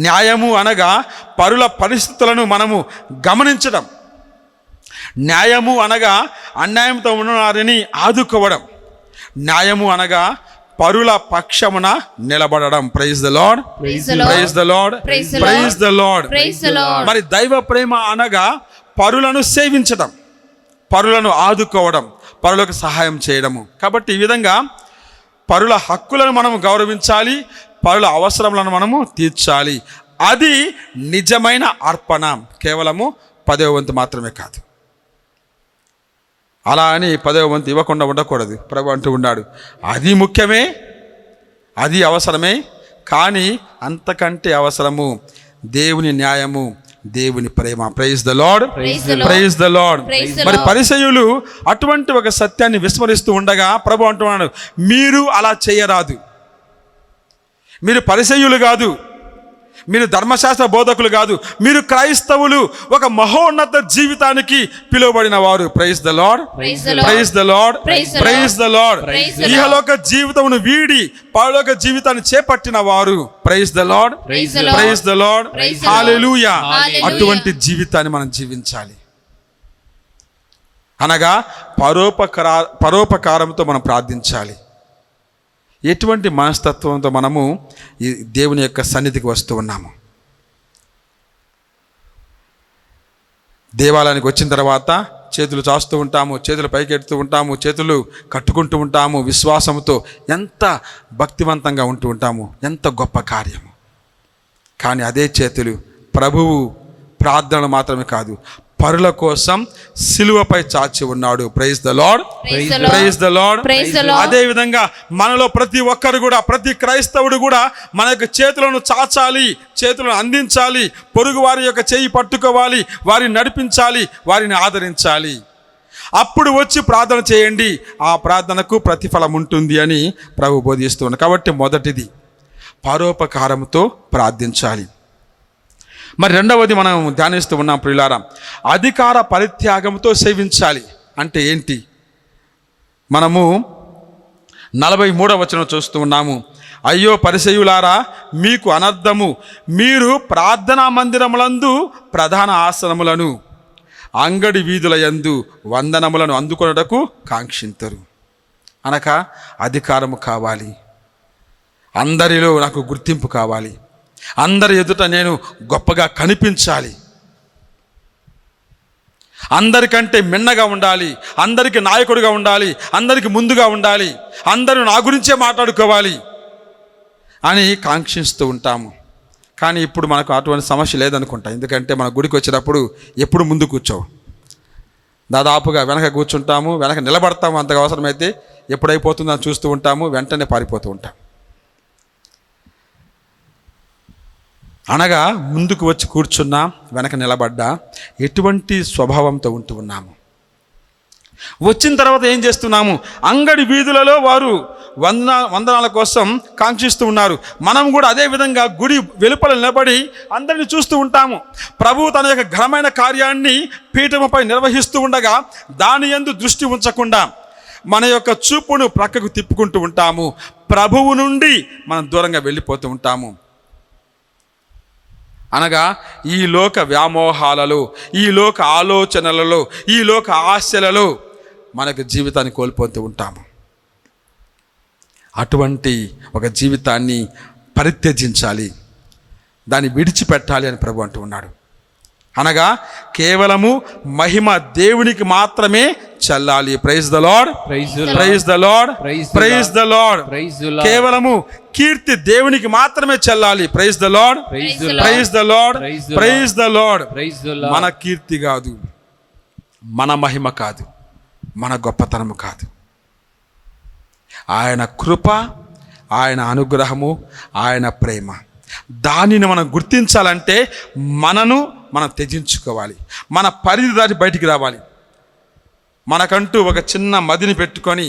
న్యాయము అనగా పరుల పరిస్థితులను మనము గమనించడం. న్యాయము అనగా అన్యాయంతో ఉన్నవారిని ఆదుకోవడం. న్యాయము అనగా పరుల పక్షమున నిలబడడం. Praise the Lord, Praise the Lord. Praise the Lord, Praise the praise the Lord. Praise the Lord. మరి దైవ ప్రేమ అనగా పరులను సేవించడం, పరులను ఆదుకోవడం, పరులకు సహాయం చేయడము. కాబట్టి ఈ విధంగా పరుల హక్కులను మనము గౌరవించాలి, పరుల అవసరములను మనము తీర్చాలి. అది నిజమైన అర్పణ. కేవలము 10వ వంతు మాత్రమే కాదు. అలా అని 10వ వంతు ఇవ్వకుండా ఉండకూడదు. ప్రభు అంటూ ఉన్నాడు, అది ముఖ్యమే, అది అవసరమే, కానీ అంతకంటే అవసరము దేవుని న్యాయము, దేవుని ప్రేమ. Praise the Lord, Praise the Lord. Praise the Lord. Praise the మరి Lord. పరిసయ్యులు అటువంటి ఒక సత్యాన్ని విస్మరిస్తూ ఉండగా ప్రభు అంటున్నాడు, మీరు అలా చేయరాదు. మీరు పరిసయ్యులు కాదు, మీరు ధర్మశాస్త్ర బోధకులు కాదు, మీరు క్రైస్తవులు, ఒక మహోన్నత జీవితానికి పిలువబడిన వారు. Praise the Lord, Praise the Lord. Praise the Lord, Praise the praise the Lord. Praise the Lord. ఇహలోక జీవితమును వీడి పరలోక జీవితాన్ని చేపట్టిన వారు. Praise the Lord, Praise the Lord. Praise the Lord, Praise the Lord. Hallelujah. Hallelujah. అటువంటి జీవితాన్ని మనం జీవించాలి. అనగా పరోపకారంతో మనం ప్రార్థించాలి. ఎటువంటి మనస్తత్వంతో మనము ఈ దేవుని యొక్క సన్నిధికి వస్తూ ఉన్నాము? దేవాలయానికి వచ్చిన తర్వాత చేతులు చాస్తూ ఉంటాము, చేతులు పైకెడుతూ ఉంటాము, చేతులు కట్టుకుంటూ ఉంటాము. విశ్వాసంతో ఎంత భక్తివంతంగా ఉంటూ ఉంటాము, ఎంత గొప్ప కార్యము. కానీ అదే చేతులు ప్రభువు ప్రార్థనలు మాత్రమే కాదు, పరుల కోసం సిలువపై చాచి ఉన్నాడు. Praise the Lord, Praise the Lord. Praise the Lord. Praise the Lord. అదే విధంగా మనలో ప్రతి ఒక్కరు కూడా, ప్రతి క్రైస్తవుడు కూడా మన యొక్క చేతులను చాచాలి, చేతులను అందించాలి, పొరుగు వారి యొక్క చేయి పట్టుకోవాలి, వారిని నడిపించాలి, వారిని ఆదరించాలి. అప్పుడు వచ్చి ప్రార్థన చేయండి, ఆ ప్రార్థనకు ప్రతిఫలం ఉంటుంది అని ప్రభు బోధిస్తున్నాడు. కాబట్టి మొదటిది పరోపకారంతో ప్రార్థించాలి. మరి రెండవది మనం ధ్యానిస్తూ ఉన్నాం ప్రియులారా, అధికార పరిత్యాగంతో సేవించాలి. అంటే ఏంటి? మనము 43వ వచనం చూస్తూ ఉన్నాము. అయ్యో పరిసయ్యులారా, మీకు అనర్థము, మీరు ప్రార్థనా మందిరములందు ప్రధాన ఆసనములను, అంగడి వీధుల యందు వందనములను అందుకొనుటకు కాంక్షింతరు. అనగా అధికారము కావాలి, అందరిలో నాకు గుర్తింపు కావాలి, అందరి ఎదుట నేను గొప్పగా కనిపించాలి, అందరికంటే మిన్నగా ఉండాలి, అందరికి నాయకుడిగా ఉండాలి, అందరికి ముందుగా ఉండాలి, అందరూ నా గురించే మాట్లాడుకోవాలి అని కాంక్షిస్తూ ఉంటాము. కానీ ఇప్పుడు మనకు అటువంటి సమస్య లేదనుకుంటా. ఎందుకంటే మన గుడికి వచ్చినప్పుడు ఎప్పుడు ముందు కూర్చోవు, దాదాపుగా వెనక కూర్చుంటాము, వెనక నిలబడతాము. అంతగా అవసరమైతే ఎప్పుడైపోతుందని చూస్తూ ఉంటాము, వెంటనే పారిపోతూ ఉంటాం. అనగా ముందుకు వచ్చి కూర్చున్నా, వెనక నిలబడ్డా ఎటువంటి స్వభావంతో ఉంటూ ఉన్నాము? వచ్చిన తర్వాత ఏం చేస్తున్నాము? అంగడి వీధులలో వారు వందనాల కోసం కాంక్షిస్తూ ఉన్నారు. మనం కూడా అదే విధంగా గుడి వెలుపల నిలబడి అందరిని చూస్తూ ఉంటాము. ప్రభువు తన యొక్క ఘనమైన కార్యాన్ని పీఠముపై నిర్వహిస్తూ ఉండగా దాని యందు దృష్టి ఉంచకుండా మన యొక్క చూపును ప్రక్కకు తిప్పుకుంటూ ఉంటాము. ప్రభువు నుండి మనం దూరంగా వెళ్ళిపోతూ ఉంటాము. అనగా ఈ లోక వ్యామోహాలలో, ఈ లోక ఆలోచనలలో, ఈ లోక ఆశలలో మనకు జీవితాన్ని కోల్పోతూ ఉంటాము. అటువంటి ఒక జీవితాన్ని పరిత్యజించాలి, దాన్ని విడిచిపెట్టాలి అని ప్రభు అంటూ ఉన్నాడు. అనగా కేవలము మహిమ దేవునికి మాత్రమే చెల్లాలి. Praise the Lord, Praise the Lord. Praise the Lord, Praise the praise the Lord. Praise the Lord. కేవలము కీర్తి దేవునికి మాత్రమే చెల్లాలి. Praise the Lord, Praise the Lord. Praise the Lord, Praise the praise the Lord. Praise the Lord. మన కీర్తి కాదు, మన మహిమ కాదు, మన గొప్పతనము కాదు. ఆయన కృప, ఆయన అనుగ్రహము, ఆయన ప్రేమ, దానిని మనం గుర్తించాలంటే మనం త్యజించుకోవాలి. మన పరిధి దాటి బయటికి రావాలి. మనకంటూ ఒక చిన్న మదిని పెట్టుకొని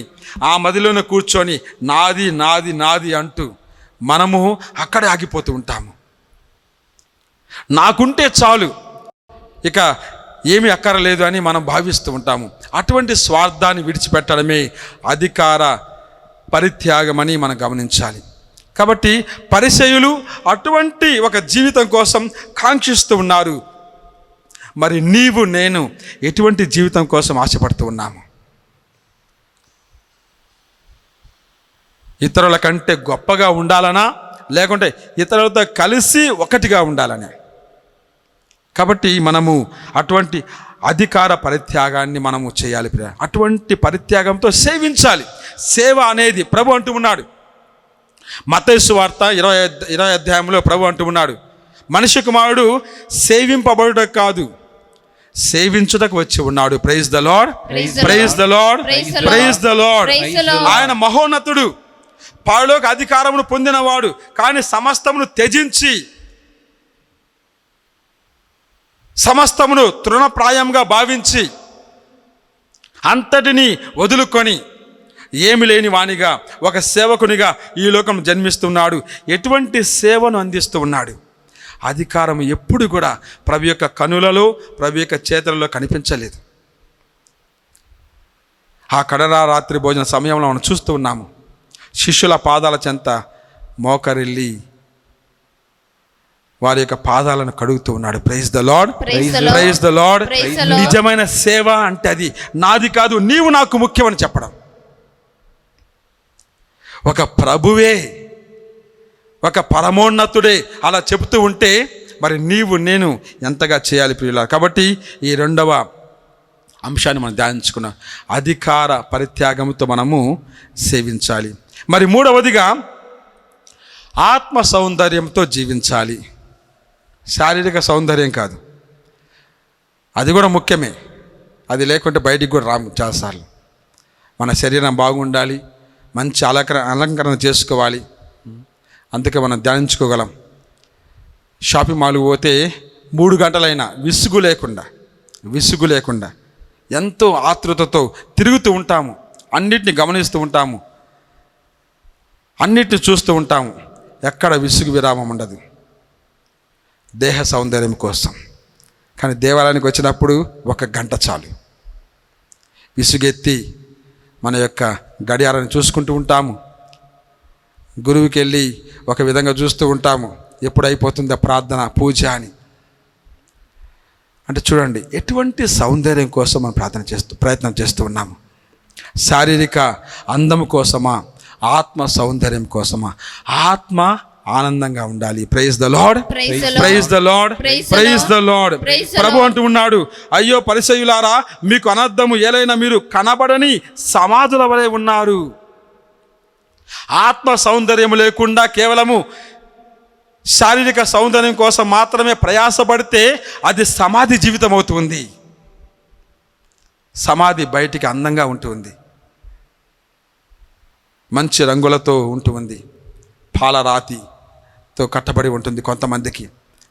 ఆ మదిలోనే కూర్చొని నాది నాది నాది అంటూ మనము అక్కడే ఆగిపోతూ ఉంటాము. నాకుంటే చాలు, ఇక ఏమీ అక్కరలేదు అని మనం భావిస్తూ ఉంటాము. అటువంటి స్వార్థాన్ని విడిచిపెట్టడమే అధికార పరిత్యాగమని మనం గమనించాలి. కాబట్టి పరిసయ్యులు అటువంటి ఒక జీవితం కోసం కాంక్షిస్తూ ఉన్నారు. మరి నీవు నేను ఎటువంటి జీవితం కోసం ఆశపడుతూ ఉన్నాము? ఇతరుల కంటే గొప్పగా ఉండాలనా, లేకుంటే ఇతరులతో కలిసి ఒకటిగా ఉండాలనే? కాబట్టి మనము అటువంటి అధికార పరిత్యాగాన్ని మనము చేయాలి. అటువంటి పరిత్యాగంతో సేవించాలి. సేవ అనేది ప్రభు అంటూ ఉన్నాడు. మత్తయి సువార్త 20వ అధ్యాయంలో ప్రభు అంటూ ఉన్నాడు, మనిషి కుమారుడు సేవింపబడుటకు కాదు, సేవించుటకు వచ్చి ఉన్నాడు. Praise the Lord, praise the Lord, praise the Lord. ఆయన మహోన్నతుడు, పరలోక అధికారమును పొందినవాడు. కానీ సమస్తమును త్యజించి, సమస్తమును తృణప్రాయంగా భావించి, అంతటిని వదులుకొని ఏమి లేని వానిగా ఒక సేవకునిగా ఈ లోకం జన్మిస్తున్నాడు. ఎటువంటి సేవను అందిస్తూ ఉన్నాడు? అధికారం ఎప్పుడు కూడా ప్రభు యొక్క కనులలో, ప్రభు యొక్క చేతులలో కనిపించలేదు. ఆ కడరా రాత్రి భోజన సమయంలో మనం చూస్తూ ఉన్నాము. శిష్యుల పాదాల చెంత మోకరిల్లి వారి యొక్క పాదాలను కడుగుతూ ఉన్నాడు. Praise the Lord, praise the Lord. నిజమైన సేవ అంటే అది నాది కాదు, నీవు నాకు ముఖ్యమని చెప్పడం. ఒక ప్రభువే, ఒక పరమోన్నతుడే అలా చెబుతూ ఉంటే మరి నీవు నేను ఎంతగా చేయాలి ప్రియులారా? కాబట్టి ఈ రెండవ అంశాన్ని మనం ధ్యానించుకున్నాం. అధికార పరిత్యాగంతో మనము సేవించాలి. మరి మూడవదిగా ఆత్మ సౌందర్యంతో జీవించాలి. శారీరక సౌందర్యం కాదు, అది కూడా ముఖ్యమే. అది లేకుంటే బయటికి కూడా రాము. చాలాసార్లు మన శరీరం బాగుండాలి, మంచి అలంకరణ చేసుకోవాలి. అందుకే మనం ధ్యానించుకోగలం. షాపింగ్ మాల్కి పోతే 3 గంటలైనా విసుగు లేకుండా ఎంతో ఆతృతతో తిరుగుతూ ఉంటాము. అన్నిటిని గమనిస్తూ ఉంటాము, అన్నిటిని చూస్తూ ఉంటాము. ఎక్కడ విసుగు విరామం ఉండదు దేహ సౌందర్యం కోసం. కానీ దేవాలయానికి వచ్చినప్పుడు 1 గంట చాలు. విసుగెత్తి మన యొక్క గడియారాన్ని చూసుకుంటూ ఉంటాము. గురువుకి వెళ్ళి ఒక విధంగా చూస్తూ ఉంటాము, ఎప్పుడైపోతుందో ప్రార్థన, పూజ అని. అంటే చూడండి, ఎటువంటి సౌందర్యం కోసం మనం ప్రయత్నం చేస్తూ ఉన్నాము. శారీరక అందం కోసమా, ఆత్మ సౌందర్యం కోసమా? ఆత్మ ఆనందంగా ఉండాలి. Praise the Lord, praise the Lord, praise the Lord. ప్రభు అంటూ ఉన్నాడు, అయ్యో పరిసయ్యులారా, మీకు అనర్థము ఏలైనా మీరు కనబడని సమాధుల వలె ఉన్నారు. ఆత్మ సౌందర్యం లేకుండా కేవలము శారీరక సౌందర్యం కోసం మాత్రమే ప్రయాసపడితే అది సమాధి జీవితం అవుతుంది. సమాధి బయటికి అందంగా ఉంటుంది, మంచి రంగులతో ఉంటుంది, పాలరాతితో కట్టబడి ఉంటుంది.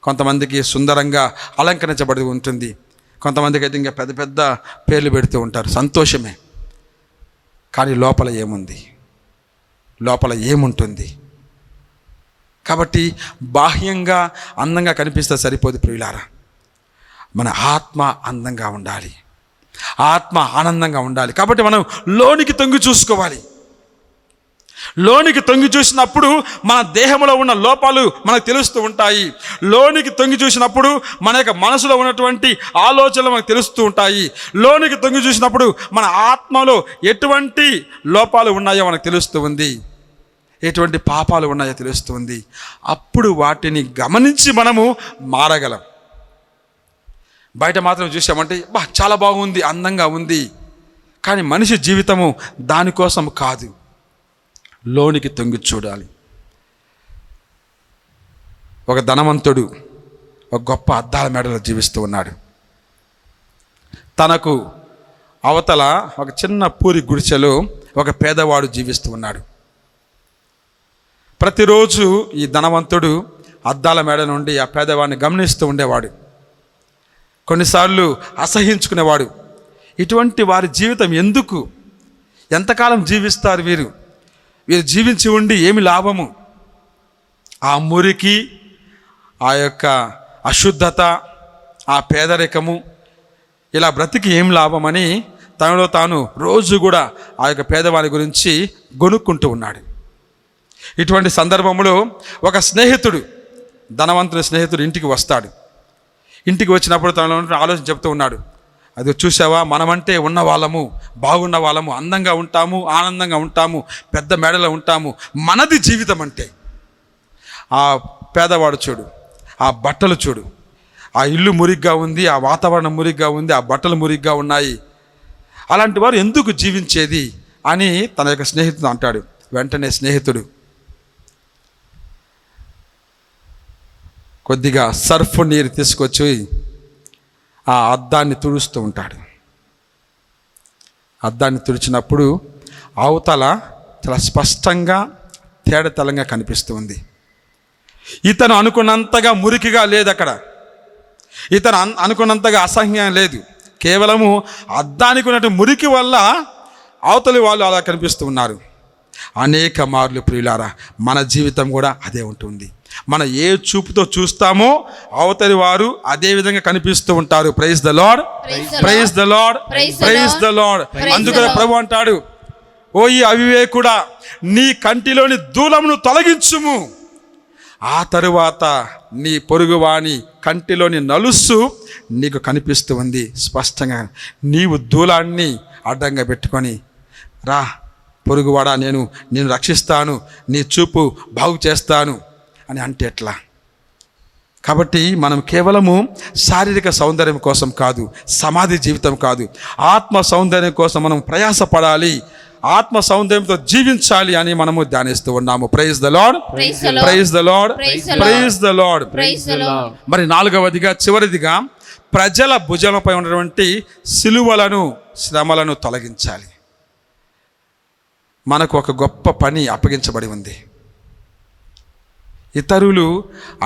కొంతమందికి సుందరంగా అలంకరించబడి ఉంటుంది. కొంతమందికి అయితే ఇంకా పెద్ద పెద్ద పేర్లు పెడుతూ ఉంటారు. సంతోషమే, కానీ లోపల ఏముంటుంది? కాబట్టి బాహ్యంగా అందంగా కనిపిస్తే సరిపోదు ప్రియులారా. మన ఆత్మ అందంగా ఉండాలి, ఆత్మ ఆనందంగా ఉండాలి. కాబట్టి మనం లోనికి తొంగి చూసుకోవాలి. లోనికి తొంగి చూసినప్పుడు మన దేహంలో ఉన్న లోపాలు మనకు తెలుస్తూ ఉంటాయి. లోనికి తొంగి చూసినప్పుడు మన యొక్క మనసులో ఉన్నటువంటి ఆలోచనలు మనకు తెలుస్తూ ఉంటాయి. లోనికి తొంగి చూసినప్పుడు మన ఆత్మలో ఎటువంటి లోపాలు ఉన్నాయో మనకు తెలుస్తూ ఉంది, ఎటువంటి పాపాలు ఉన్నాయో తెలుస్తూ ఉంది. అప్పుడు వాటిని గమనించి మనము మారగలం. బయట మాత్రం చూసామంటే చాలా బాగుంది, అందంగా ఉంది, కానీ మనిషి జీవితము దానికోసం కాదు. లోనికి తొంగి చూడాలి. ఒక ధనవంతుడు ఒక గొప్ప అద్దాల మేడలో జీవిస్తూ ఉన్నాడు. తనకు అవతల ఒక చిన్న పూరి గుడిసెలో ఒక పేదవాడు జీవిస్తూ ఉన్నాడు. ప్రతిరోజు ఈ ధనవంతుడు అద్దాల మేడ నుండి ఆ పేదవాడిని గమనిస్తూ ఉండేవాడు. కొన్నిసార్లు అసహించుకునేవాడు. ఇటువంటి వారి జీవితం ఎందుకు? ఎంతకాలం జీవిస్తారు వీరు జీవించి ఉండి ఏమి లాభము? ఆ మురికి, ఆ యొక్క అశుద్ధత, ఆ పేదరికము, ఇలా బ్రతికి ఏం లాభమని తనలో తాను రోజు కూడా ఆ యొక్క పేదవాని గురించి గొనుక్కుంటూ ఉన్నాడు. ఇటువంటి సందర్భంలో ఒక స్నేహితుడు, ధనవంతుని స్నేహితుడు ఇంటికి వస్తాడు. ఇంటికి వచ్చినప్పుడు తనలో ఆలోచన చెప్తూ ఉన్నాడు, అది చూసావా, మనమంటే ఉన్న వాళ్ళము, బాగున్న వాళ్ళము, అందంగా ఉంటాము, ఆనందంగా ఉంటాము, పెద్ద మేడలో ఉంటాము, మనది జీవితం అంటే. ఆ పేదవాడు చూడు, ఆ బట్టలు చూడు, ఆ ఇల్లు మురిగ్గా ఉంది, ఆ వాతావరణం మురిగ్గా ఉంది, ఆ బట్టలు మురిగ్గా ఉన్నాయి, అలాంటి వారు ఎందుకు జీవించేది అని తన యొక్క స్నేహితుడు అంటాడు. వెంటనే స్నేహితుడు కొద్దిగా సర్ఫ్ నీరు తీసుకొచ్చి ఆ అద్దాన్ని తుడుస్తూ ఉంటాడు. అద్దాన్ని తుడిచినప్పుడు అవతల చాలా స్పష్టంగా తేడతెల్లంగా కనిపిస్తుంది. ఇతను అనుకున్నంతగా మురికిగా లేదు, అక్కడ ఇతను అనుకున్నంతగా అసహ్యం లేదు. కేవలము అద్దానికి ఉన్నట్టు మురికి వల్ల అవతలి వాళ్ళు అలా కనిపిస్తూ ఉన్నారు. అనేక మార్లు ప్రియులారా, మన జీవితం కూడా అదే ఉంటుంది. మనం ఏ చూపుతో చూస్తామో అవతలి వారు అదే విధంగా కనిపిస్తూ ఉంటారు. Praise the Lord, praise the Lord, praise the Lord. అందుకనే ప్రభు అంటాడు, ఓ ఈ అవివేకుడా, నీ కంటిలోని దూలమును తొలగించుము, ఆ తరువాత నీ పొరుగువాని కంటిలోని నలుస్సు నీకు కనిపిస్తూ ఉంది స్పష్టంగా. నీవు దూలాన్ని అడ్డంగా పెట్టుకొని రా పొరుగువాడా, నేను రక్షిస్తాను, నీ చూపు బాగు చేస్తాను అని అంటే ఎట్లా? కాబట్టి మనం కేవలము శారీరక సౌందర్యం కోసం కాదు, సమాధి జీవితం కాదు, ఆత్మ సౌందర్యం కోసం మనం ప్రయాసపడాలి, ఆత్మ సౌందర్యంతో జీవించాలి అని మనము ధ్యానిస్తూ ఉన్నాము. Praise the Lord, praise the Lord, praise the Lord. మరి నాలుగవదిగా, చివరిదిగా, ప్రజల భుజంపై ఉన్నటువంటి సిలువలను, శ్రమలను తొలగించాలి. మనకు ఒక గొప్ప పని అప్పగించబడి ఉంది. ఇతరులు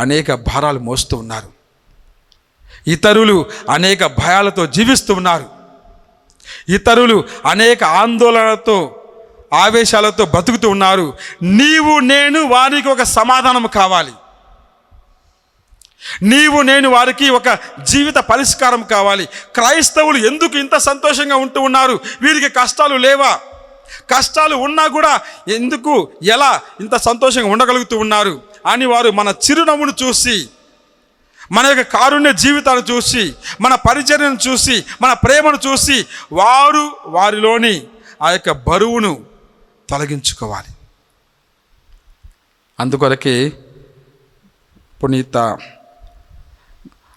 అనేక భారాలు మోస్తూ ఉన్నారు, ఇతరులు అనేక భయాలతో జీవిస్తూ ఉన్నారు, ఇతరులు అనేక ఆందోళనలతో, ఆవేశాలతో బతుకుతూ ఉన్నారు. నీవు నేను వారికి ఒక సమాధానం కావాలి, నీవు నేను వారికి ఒక జీవిత పరిష్కారం కావాలి. క్రైస్తవులు ఎందుకు ఇంత సంతోషంగా ఉంటూ ఉన్నారు? వీరికి కష్టాలు లేవా? కష్టాలు ఉన్నా కూడా ఎందుకు, ఎలా ఇంత సంతోషంగా ఉండగలుగుతూ ఉన్నారు అని వారు మన చిరునవ్వును చూసి, మన యొక్క కారుణ్య జీవితాన్ని చూసి, మన పరిచర్యను చూసి, మన ప్రేమను చూసి వారిలోని ఆ యొక్క బరువును తొలగించుకోవాలి.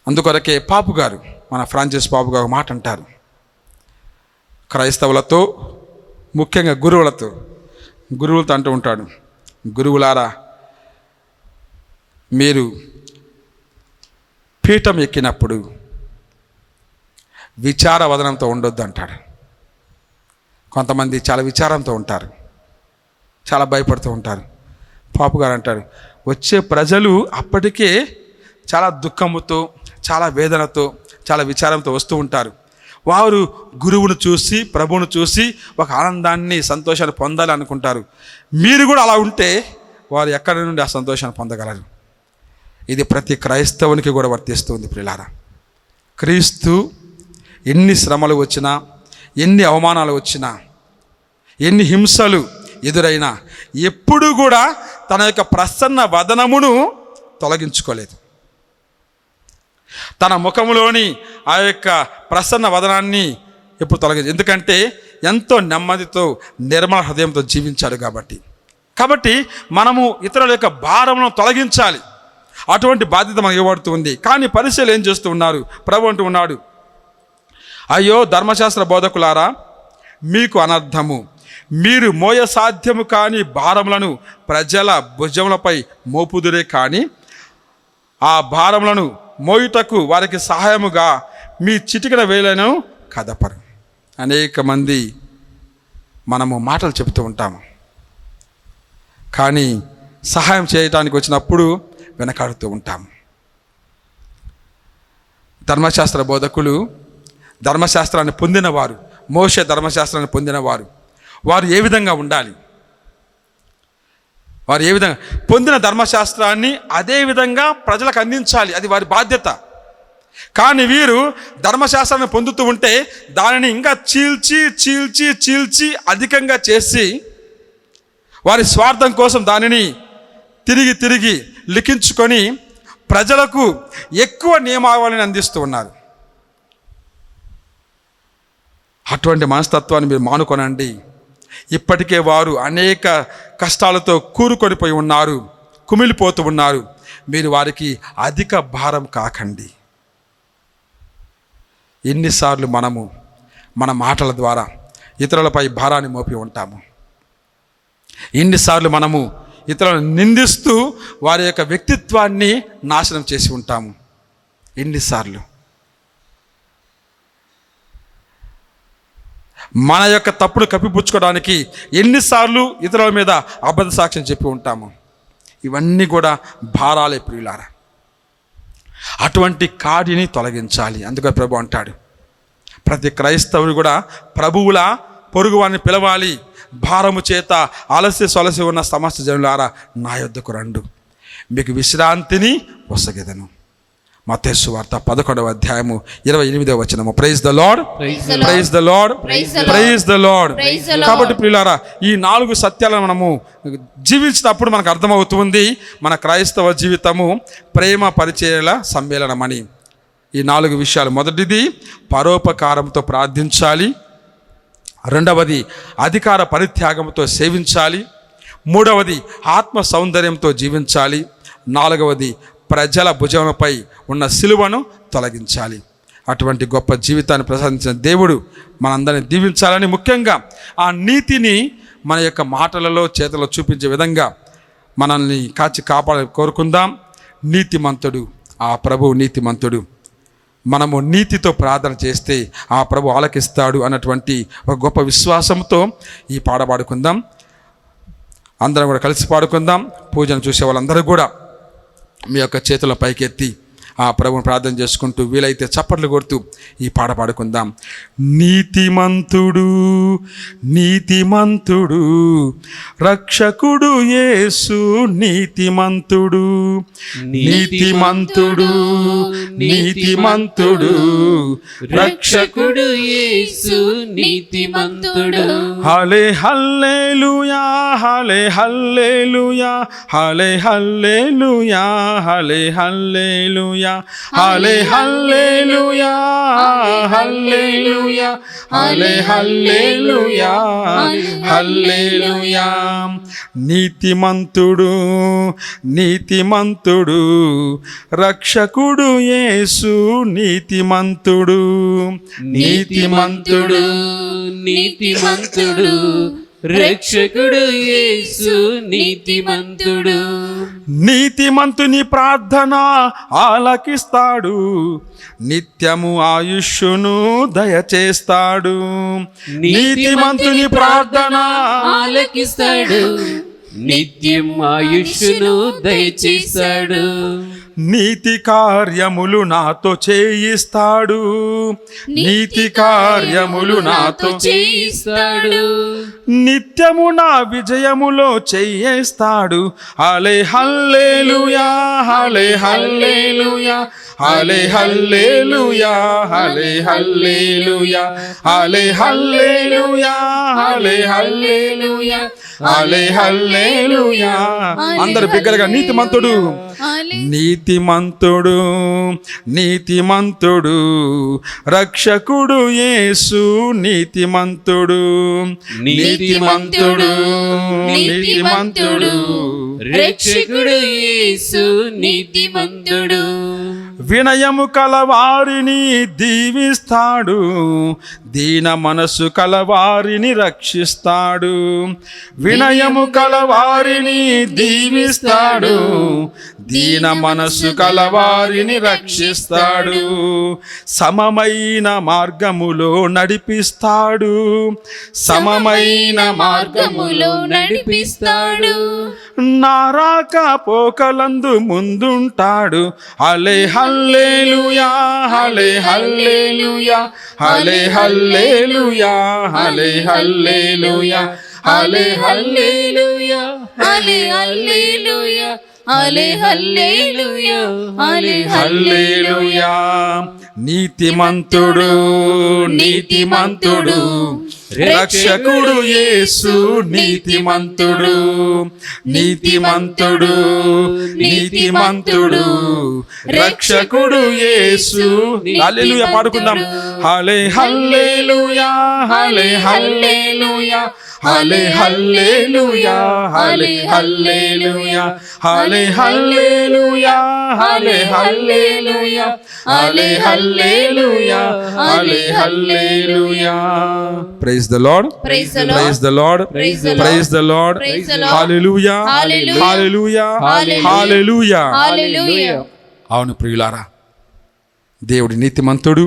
అందుకొరకే పాపు గారు, మన ఫ్రాన్సిస్ పాపు గారు మాట అంటారు, క్రైస్తవులతో, ముఖ్యంగా గురువులతో అంటూ ఉంటాడు, గురువులారా, మీరు పీఠం ఎక్కినప్పుడు విచారవదనంతో ఉండొద్దు అంటాడు. కొంతమంది చాలా విచారంతో ఉంటారు, చాలా భయపడుతూ ఉంటారు. పాపు గారు అంటాడు, వచ్చే ప్రజలు అప్పటికే చాలా దుఃఖముతో, చాలా వేదనతో, చాలా విచారంతో వస్తూ ఉంటారు. వారు గురువును చూసి, ప్రభువును చూసి ఒక ఆనందాన్ని, సంతోషాన్ని పొందాలి అనుకుంటారు. మీరు కూడా అలా ఉంటే వారు ఎక్కడి నుండి ఆ సంతోషాన్ని పొందగలరు? ఇది ప్రతి క్రైస్తవునికి కూడా వర్తిస్తుంది ప్రియులారా. క్రీస్తు ఎన్ని శ్రమలు వచ్చినా, ఎన్ని అవమానాలు వచ్చినా, ఎన్ని హింసలు ఎదురైనా ఎప్పుడూ కూడా తన యొక్క ప్రసన్న వదనమును తొలగించుకోలేదు. తన ముఖములోని ఆ యొక్క ప్రసన్న వదనాన్ని ఎప్పుడు తొలగించు, ఎందుకంటే ఎంతో నెమ్మదితో, నిర్మల హృదయంతో జీవించాడు కాబట్టి మనము ఇతరుల యొక్క భారమును తొలగించాలి. అటువంటి బాధ్యత మనకు ఇవ్వబడుతుంది. కానీ పరిచయులు ఏం చేస్తూ ఉన్నారు? ప్రభు అంటూ ఉన్నాడు, అయ్యో ధర్మశాస్త్ర బోధకులారా, మీకు అనర్థము, మీరు మోయ సాధ్యము కాని భారములను ప్రజల భుజములపై మోపుదురే కానీ ఆ భారములను మోయుటకు వారికి సహాయముగా మీ చిటికెన వేలను కదపరు. అనేక మంది మనము మాటలు చెబుతూ ఉంటాము, కానీ సహాయం చేయటానికి వచ్చినప్పుడు వెనకాడుతూ ఉంటాము. ధర్మశాస్త్ర బోధకులు, ధర్మశాస్త్రాన్ని పొందినవారు మోషే ధర్మశాస్త్రాన్ని పొందిన వారు ఏ విధంగా ఉండాలి, వారు ఏ విధంగా పొందిన ధర్మశాస్త్రాన్ని అదే విధంగా ప్రజలకు అందించాలి, అది వారి బాధ్యత. కానీ వీరు ధర్మశాస్త్రాన్ని పొందుతూ ఉంటే దానిని ఇంకా చీల్చి చీల్చి చీల్చి అధికంగా చేసి వారి స్వార్థం కోసం దానిని తిరిగి తిరిగి లిఖించుకొని ప్రజలకు ఎక్కువ నియమావళిని అందిస్తూ ఉన్నారు. అటువంటి మనస్తత్వాన్ని మీరు మానుకొనండి. ఇప్పటికే వారు అనేక కష్టాలతో కూరుకొనిపోయి ఉన్నారు, కుమిలిపోతూ ఉన్నారు. మీరు వారికి అధిక భారం కాకండి. ఎన్నిసార్లు మనము మన మాటల ద్వారా ఇతరులపై భారాన్ని మోపి ఉంటాము. ఎన్నిసార్లు మనము ఇతరులను నిందిస్తూ వారి యొక్క వ్యక్తిత్వాన్ని నాశనం చేసి ఉంటాము. ఎన్నిసార్లు మన యొక్క తప్పును కప్పిపుచ్చుకోవడానికి ఎన్నిసార్లు ఇతరుల మీద అబద్ధ సాక్ష్యం చెప్పి ఉంటాము. ఇవన్నీ కూడా భారాలే ప్రియులారా. అటువంటి కాడిని తొలగించాలి. అందుకే ప్రభు అంటాడు, ప్రతి క్రైస్తవుడు కూడా ప్రభువులా పొరుగువారిని పిలవాలి. భారము చేత అలసి సొలసి ఉన్న సమస్త జనులారా నా యొద్దకు రండు, మీకు విశ్రాంతిని వసగెదను. మత్తయి సువార్త 11వ అధ్యాయము 28వ వచనము. Praise the Lord, praise the Lord, praise the Lord. కాబట్టి ప్రియులారా, ఈ 4 సత్యాలను మనము జీవించినప్పుడు మనకు అర్థమవుతుంది మన క్రైస్తవ జీవితము ప్రేమ పరిచర్యల సమ్మేళనమని. ఈ 4 విషయాలు. మొదటిది పరోపకారంతో ప్రార్థించాలి, రెండవది అధికార పరిత్యాగంతో సేవించాలి, మూడవది ఆత్మ సౌందర్యంతో జీవించాలి, నాలుగవది ప్రజల భుజంపై ఉన్న సిలువను తొలగించాలి. అటువంటి గొప్ప జీవితాన్ని ప్రసాదించిన దేవుడు మనందరినీ దీవించాలని, ముఖ్యంగా ఆ నీతిని మన యొక్క మాటలలో చేతలో చూపించే విధంగా మనల్ని కాచి కాపాడాలని కోరుకుందాం. నీతిమంతుడు ఆ ప్రభువు నీతిమంతుడు. మనము నీతితో ప్రార్థన చేస్తే ఆ ప్రభు ఆలకిస్తాడు అన్నటువంటి ఒక గొప్ప విశ్వాసంతో ఈ పాట పాడుకుందాం. అందరం కూడా కలిసి పాడుకుందాం. పూజను చూసే వాళ్ళందరూ కూడా మీ యొక్క చేతుల పైకెత్తి ఆ ప్రభువుని ప్రార్థన చేసుకుంటూ వీలైతే చప్పట్లు కొడుతూ ఈ పాట పాడుకుందాం. నీతిమంతుడు నీతిమంతుడు రక్షకుడు యేసు నీతిమంతుడు, నీతిమంతుడు నీతిమంతుడు రక్షకుడు యేసు నీతిమంతుడు. హల్లే హల్లెలూయా హల్లే హల్లెలూయా హల్లే హల్లెలూయా హల్లే హల్లెలూయా హల్లే హల్లెలూయా హల్లెలూయా హల్లే హల్లెలూయా హల్లెలూయా. నీతిమంతుడు నీతిమంతుడు రక్షకుడు యేసు నీతిమంతుడు, నీతిమంతుడు నీతిమంతుడు రక్షకుడు యేసు నీతిమంతుడు. నీతిమంతుని ప్రార్థన ఆలకిస్తాడు, నిత్యము ఆయుష్ను దయచేస్తాడు. నీతిమంతుని ప్రార్థన ఆలకిస్తాడు, నిత్యం ఆయుష్ను దయచేస్తాడు. నీతి కార్యములు నాతో చేయిస్తాడు, నీతి కార్యములు నాతో చేయిస్తాడు. నిత్యము నా విజయములో చేయిస్తాడు. హల్లే హల్లెలూయా హల్లే హల్లెలూయా హల్లే హల్లెలూయా హల్లే హల్లెలూయా హల్లే హల్లెలూయా హల్లే హల్లెలూయా హల్లే హల్లెలూయా. అందరూ బిగ్గరగా నీతిమంతుడు నీతిమంతుడు నీతిమంతుడు రక్షకుడు యేసు నీతిమంతుడు, నీతిమంతుడు నీతిమంతుడు రక్షకుడు యేసు నీతిమంతుడు. వినయము కలవారిని దీవిస్తాడు, దీన మనసు కలవారిని రక్షిస్తాడు. వినయము కలవారిని దీవిస్తాడు, దీన మనసు కలవారిని రక్షిస్తాడు. సమమైన మార్గములో నడిపిస్తాడు, సమమైన మార్గములో నడిపిస్తాడు. నారాక పోకలందు ముందుంటాడు. హల్లే హల్లెలూయా హల్లెలూయా హలే హల్లెలూయా హలే హల్లెలూయా హలే హల్లెలూయా హలే హల్లెలూయా హల్లే హల్లెలూయా హల్లే హల్లెలూయా హల్లే హల్లెలూయా. నీతిమంతుడు నీతిమంతుడు రక్షకుడు యేసు నీతిమంతుడు నీతిమంతుడు నీతిమంతుడు రక్షకుడు యేసు. హల్లెలూయా పాడుకుందాం. హలే హల్లెలూయా హలే హల్లెలూయా హలే హల్లెలూయా హలే హల్లెలూయా హలే హల్లెలూయా హలే హల్లెలూయా హలే హల్లెలూయా హలే హల్లెలూయా. Praise the Lord, Praise the Lord. Praise the Lord, Praise the Lord. Praise the Lord. Praise the Lord. Hallelujah Hallelujah. Hallelujah Hallelujah. హల్లెలూయా. హల్లెలూయా. అవును ప్రియులారా, దేవుడి నీతిమంతుడు.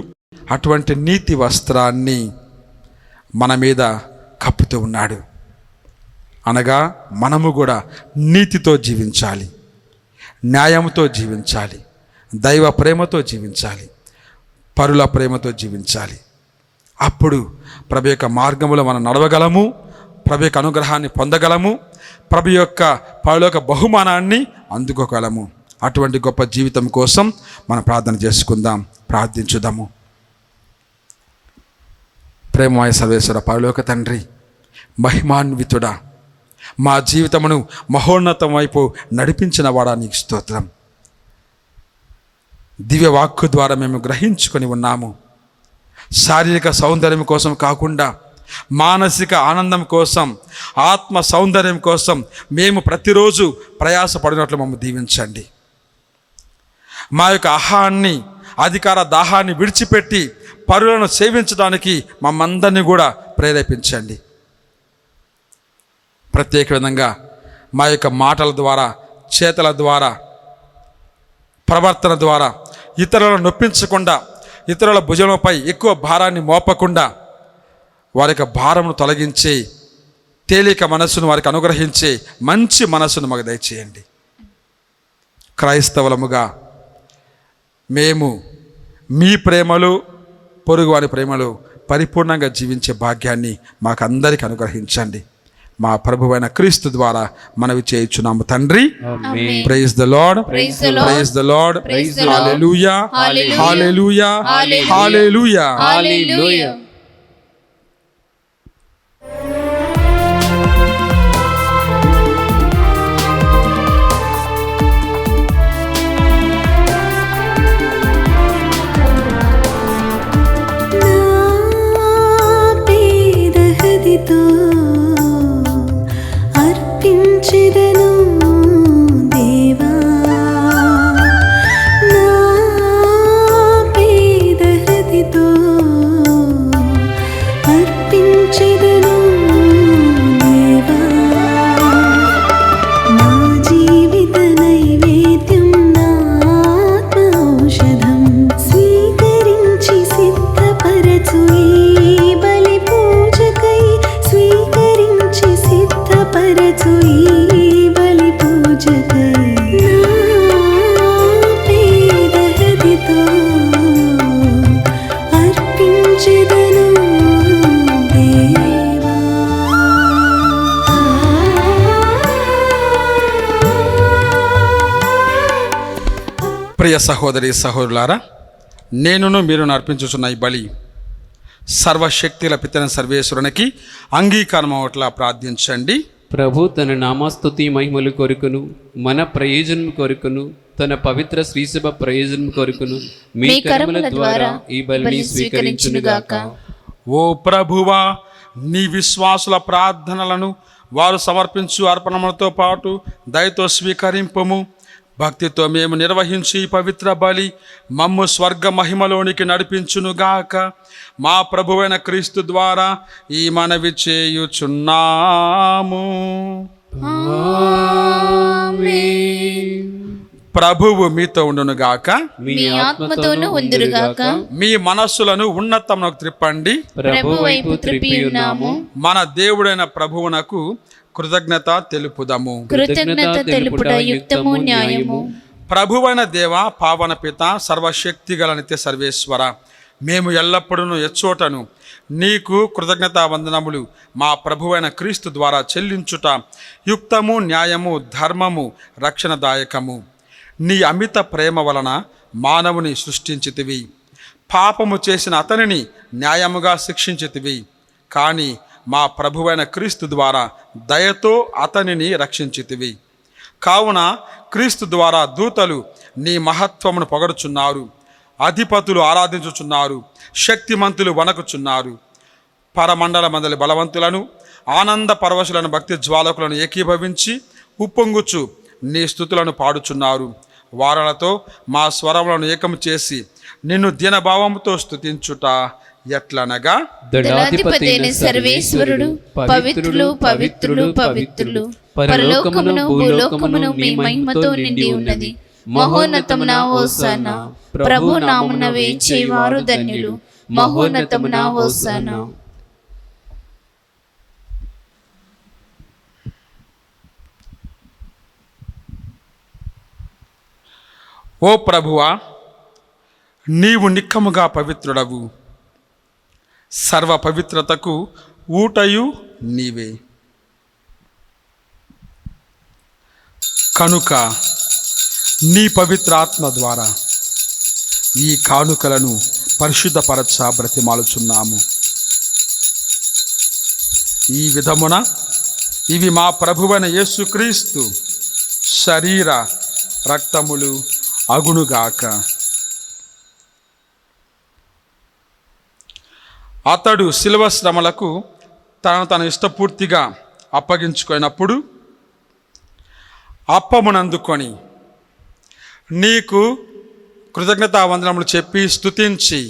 అటువంటి నీతి వస్త్రాన్ని మన మీద కప్పుతూ ఉన్నాడు. అనగా మనము కూడా నీతితో జీవించాలి, న్యాయంతో జీవించాలి, దైవ ప్రేమతో జీవించాలి, పరుల ప్రేమతో జీవించాలి. అప్పుడు ప్రభు యొక్క మార్గములో మనం నడవగలము, ప్రభు యొక్క అనుగ్రహాన్ని పొందగలము, ప్రభు యొక్క పరలోక బహుమానాన్ని అందుకోగలము. అటువంటి గొప్ప జీవితం కోసం మనం ప్రార్థన చేసుకుందాం, ప్రార్థించుదాము. ప్రేమమయ సర్వేశ్వర పరలోక తండ్రి, మహిమాన్వితుడా, మా జీవితమును మహోన్నతం వైపు నడిపించిన వాడా నీకు స్తోత్రం. దివ్య వాక్కు ద్వారా మేము గ్రహించుకొని ఉన్నాము. శారీరక సౌందర్యం కోసం కాకుండా మానసిక ఆనందం కోసం, ఆత్మ సౌందర్యం కోసం మేము ప్రతిరోజు ప్రయాసపడినట్లు మమ్మల్ని దీవించండి. మా యొక్క అహాన్ని, అధికార దాహాన్ని విడిచిపెట్టి పరులను సేవించడానికి మమ్మందరినీ కూడా ప్రేరేపించండి. ప్రత్యేక విధంగా మా యొక్క మాటల ద్వారా, చేతల ద్వారా, ప్రవర్తన ద్వారా ఇతరులను నొప్పించకుండా, ఇతరుల భుజంపై ఎక్కువ భారాన్ని మోపకుండా వారి యొక్క భారమును తొలగించి తేలిక మనస్సును వారికి అనుగ్రహించి మంచి మనస్సును మాకు దయచేయండి. క్రైస్తవులముగా మేము మీ ప్రేమలు, పొరుగువారి ప్రేమలు పరిపూర్ణంగా జీవించే భాగ్యాన్ని మాకందరికి అనుగ్రహించండి. మా ప్రభువైన క్రీస్తు ద్వారా మనవి చేయుచున్నాము తండ్రి. ఆమేన్. Praise the Lord, Praise the Lord. Praise the Lord, Praise the Lord. Hallelujah Hallelujah. Hallelujah Hallelujah. హల్లెలూయా. హల్లెలూయా. పేదహదితో అర్పించెదను దేవా, నా పేదహదితో అర్పించెదను దేవా. నా జీవిత నైవేద్యం, నా ఆత్మ ఔషధం స్వీకరించి సిద్ధపరచు ఈ బలి పూజకై, స్వీకరించి సిద్ధపరచు ఈ బలి పూజకై. నా పేదహదితో అర్పించెదను దేవా. ప్రియ సహోదరి సహోదరులారా, నేనును మీరు అర్పించుచున్న ఈ బలి సర్వశక్తుల పితన సర్వేశ్వరునికి అంగీకారం అవట్లా ప్రార్థించండి. ప్రభు తన నామస్తుతి మహిమలు కొరకును, మన ప్రయోజనం కొరకును, తన పవిత్ర శ్రీసభ ప్రయోజనం కొరకును మీ కర్మల ద్వారా ఈ బలిని స్వీకరించునుగాక. ఓ ప్రభువా, నీ విశ్వాసుల ప్రార్థనలను వారు సమర్పించు అర్పణములతో పాటు దయతో స్వీకరింపము. భక్తితో మేము నిర్వహించి ఈ పవిత్ర బలి మమ్ము స్వర్గ మహిమలోనికి నడిపించునుగాక. మా ప్రభువైన క్రీస్తు ద్వారా ఈ మనవి చేయుచున్నాము. ప్రభువు మీతో ఉండునుగాక. మీ మీ ఆత్మతోనూ ఉందురుగాక. మీ మనస్సులను ఉన్నతమునకు త్రిప్పండి. ప్రభు వైపు త్రిప్పి ఉన్నాము. మన దేవుడైన ప్రభువునకు కృతజ్ఞత తెలుపుదము. కృతజ్ఞత తెలుపుట యుక్తము న్యాయము. ప్రభువైన దేవ, పావన పిత, సర్వశక్తిగల నిత్య సర్వేశ్వర, మేము ఎల్లప్పుడూ ఎచ్చోటను నీకు కృతజ్ఞతావందనములు మా ప్రభువైన క్రీస్తు ద్వారా చెల్లించుట యుక్తము, న్యాయము, ధర్మము, రక్షణదాయకము. నీ అమిత ప్రేమ వలన మానవుని సృష్టించితివి, పాపము చేసిన అతనిని న్యాయముగా శిక్షించితివి. కానీ మా ప్రభువైన క్రీస్తు ద్వారా దయతో అతనిని రక్షించితివి. కావున క్రీస్తు ద్వారా దూతలు నీ మహత్వమును పొగడుచున్నారు, అధిపతులు ఆరాధించుచున్నారు, శక్తిమంతులు వణకుచున్నారు. పరమండల మందలి బలవంతులను, ఆనంద పరవశులను, భక్తి జ్వాలకులను ఏకీభవించి ఉప్పొంగుచు నీ స్తుతులను పాడుచున్నారు. వారలతో మా స్వరములను ఏకము చేసి నిన్ను దీనభావముతో స్తుతించుట ఎట్లనగా, దళాధిపతి అయిన సర్వేశ్వరుడు, పవిత్రులు పవిత్రులు పవిత్రులు, పరలోకమును భూలోకమును మీ మహిమతో నిండి ఉన్నది. మహోన్నతమున హోసానా, ప్రభు నామమున వేచేవారు ధన్యులు. మహోన్నతమున హోసానా. ఓ ప్రభువా, నీవు నిక్కముగా పవిత్రుడవు, సర్వ పవిత్రతకు ఊటయు నీవే. కనుక నీ పవిత్ర ఆత్మ ద్వారా ఈ కానుకలను పరిశుద్ధపరచ బ్రతిమాలుచున్నాము. ఈ విధమున ఇవి మా ప్రభువైన యేసుక్రీస్తు శరీర రక్తములు అగునుగాక. అతడు శిలువ శ్రమలకు తను ఇష్టపూర్తిగా అప్పగించుకున్నప్పుడు అప్పమునందుకొని నీకు కృతజ్ఞతావందనములు చెప్పి స్తుతించి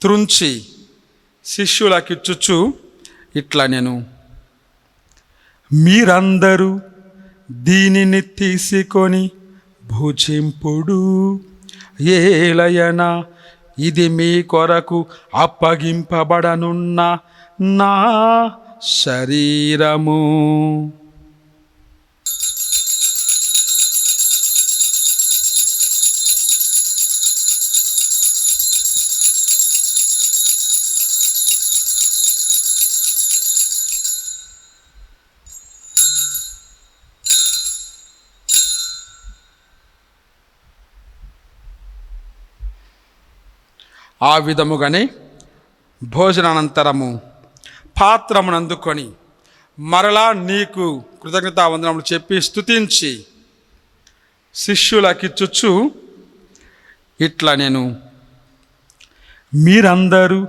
త్రుంచి శిష్యులకిచ్చుచు ఇట్లా నేను, మీరందరూ దీనిని తీసుకొని భుజింపుడు, ఏలయనా ఇది మీ కొరకు అప్పగింపబడనున్న నా శరీరము. ఆ విధముగానే భోజనానంతరము పాత్రమునందుకొని మరలా నీకు కృతజ్ఞతావందనములు చెప్పి స్తుతించి శిష్యులకిచ్చుచు ఇట్లా నేను, మీరందరూ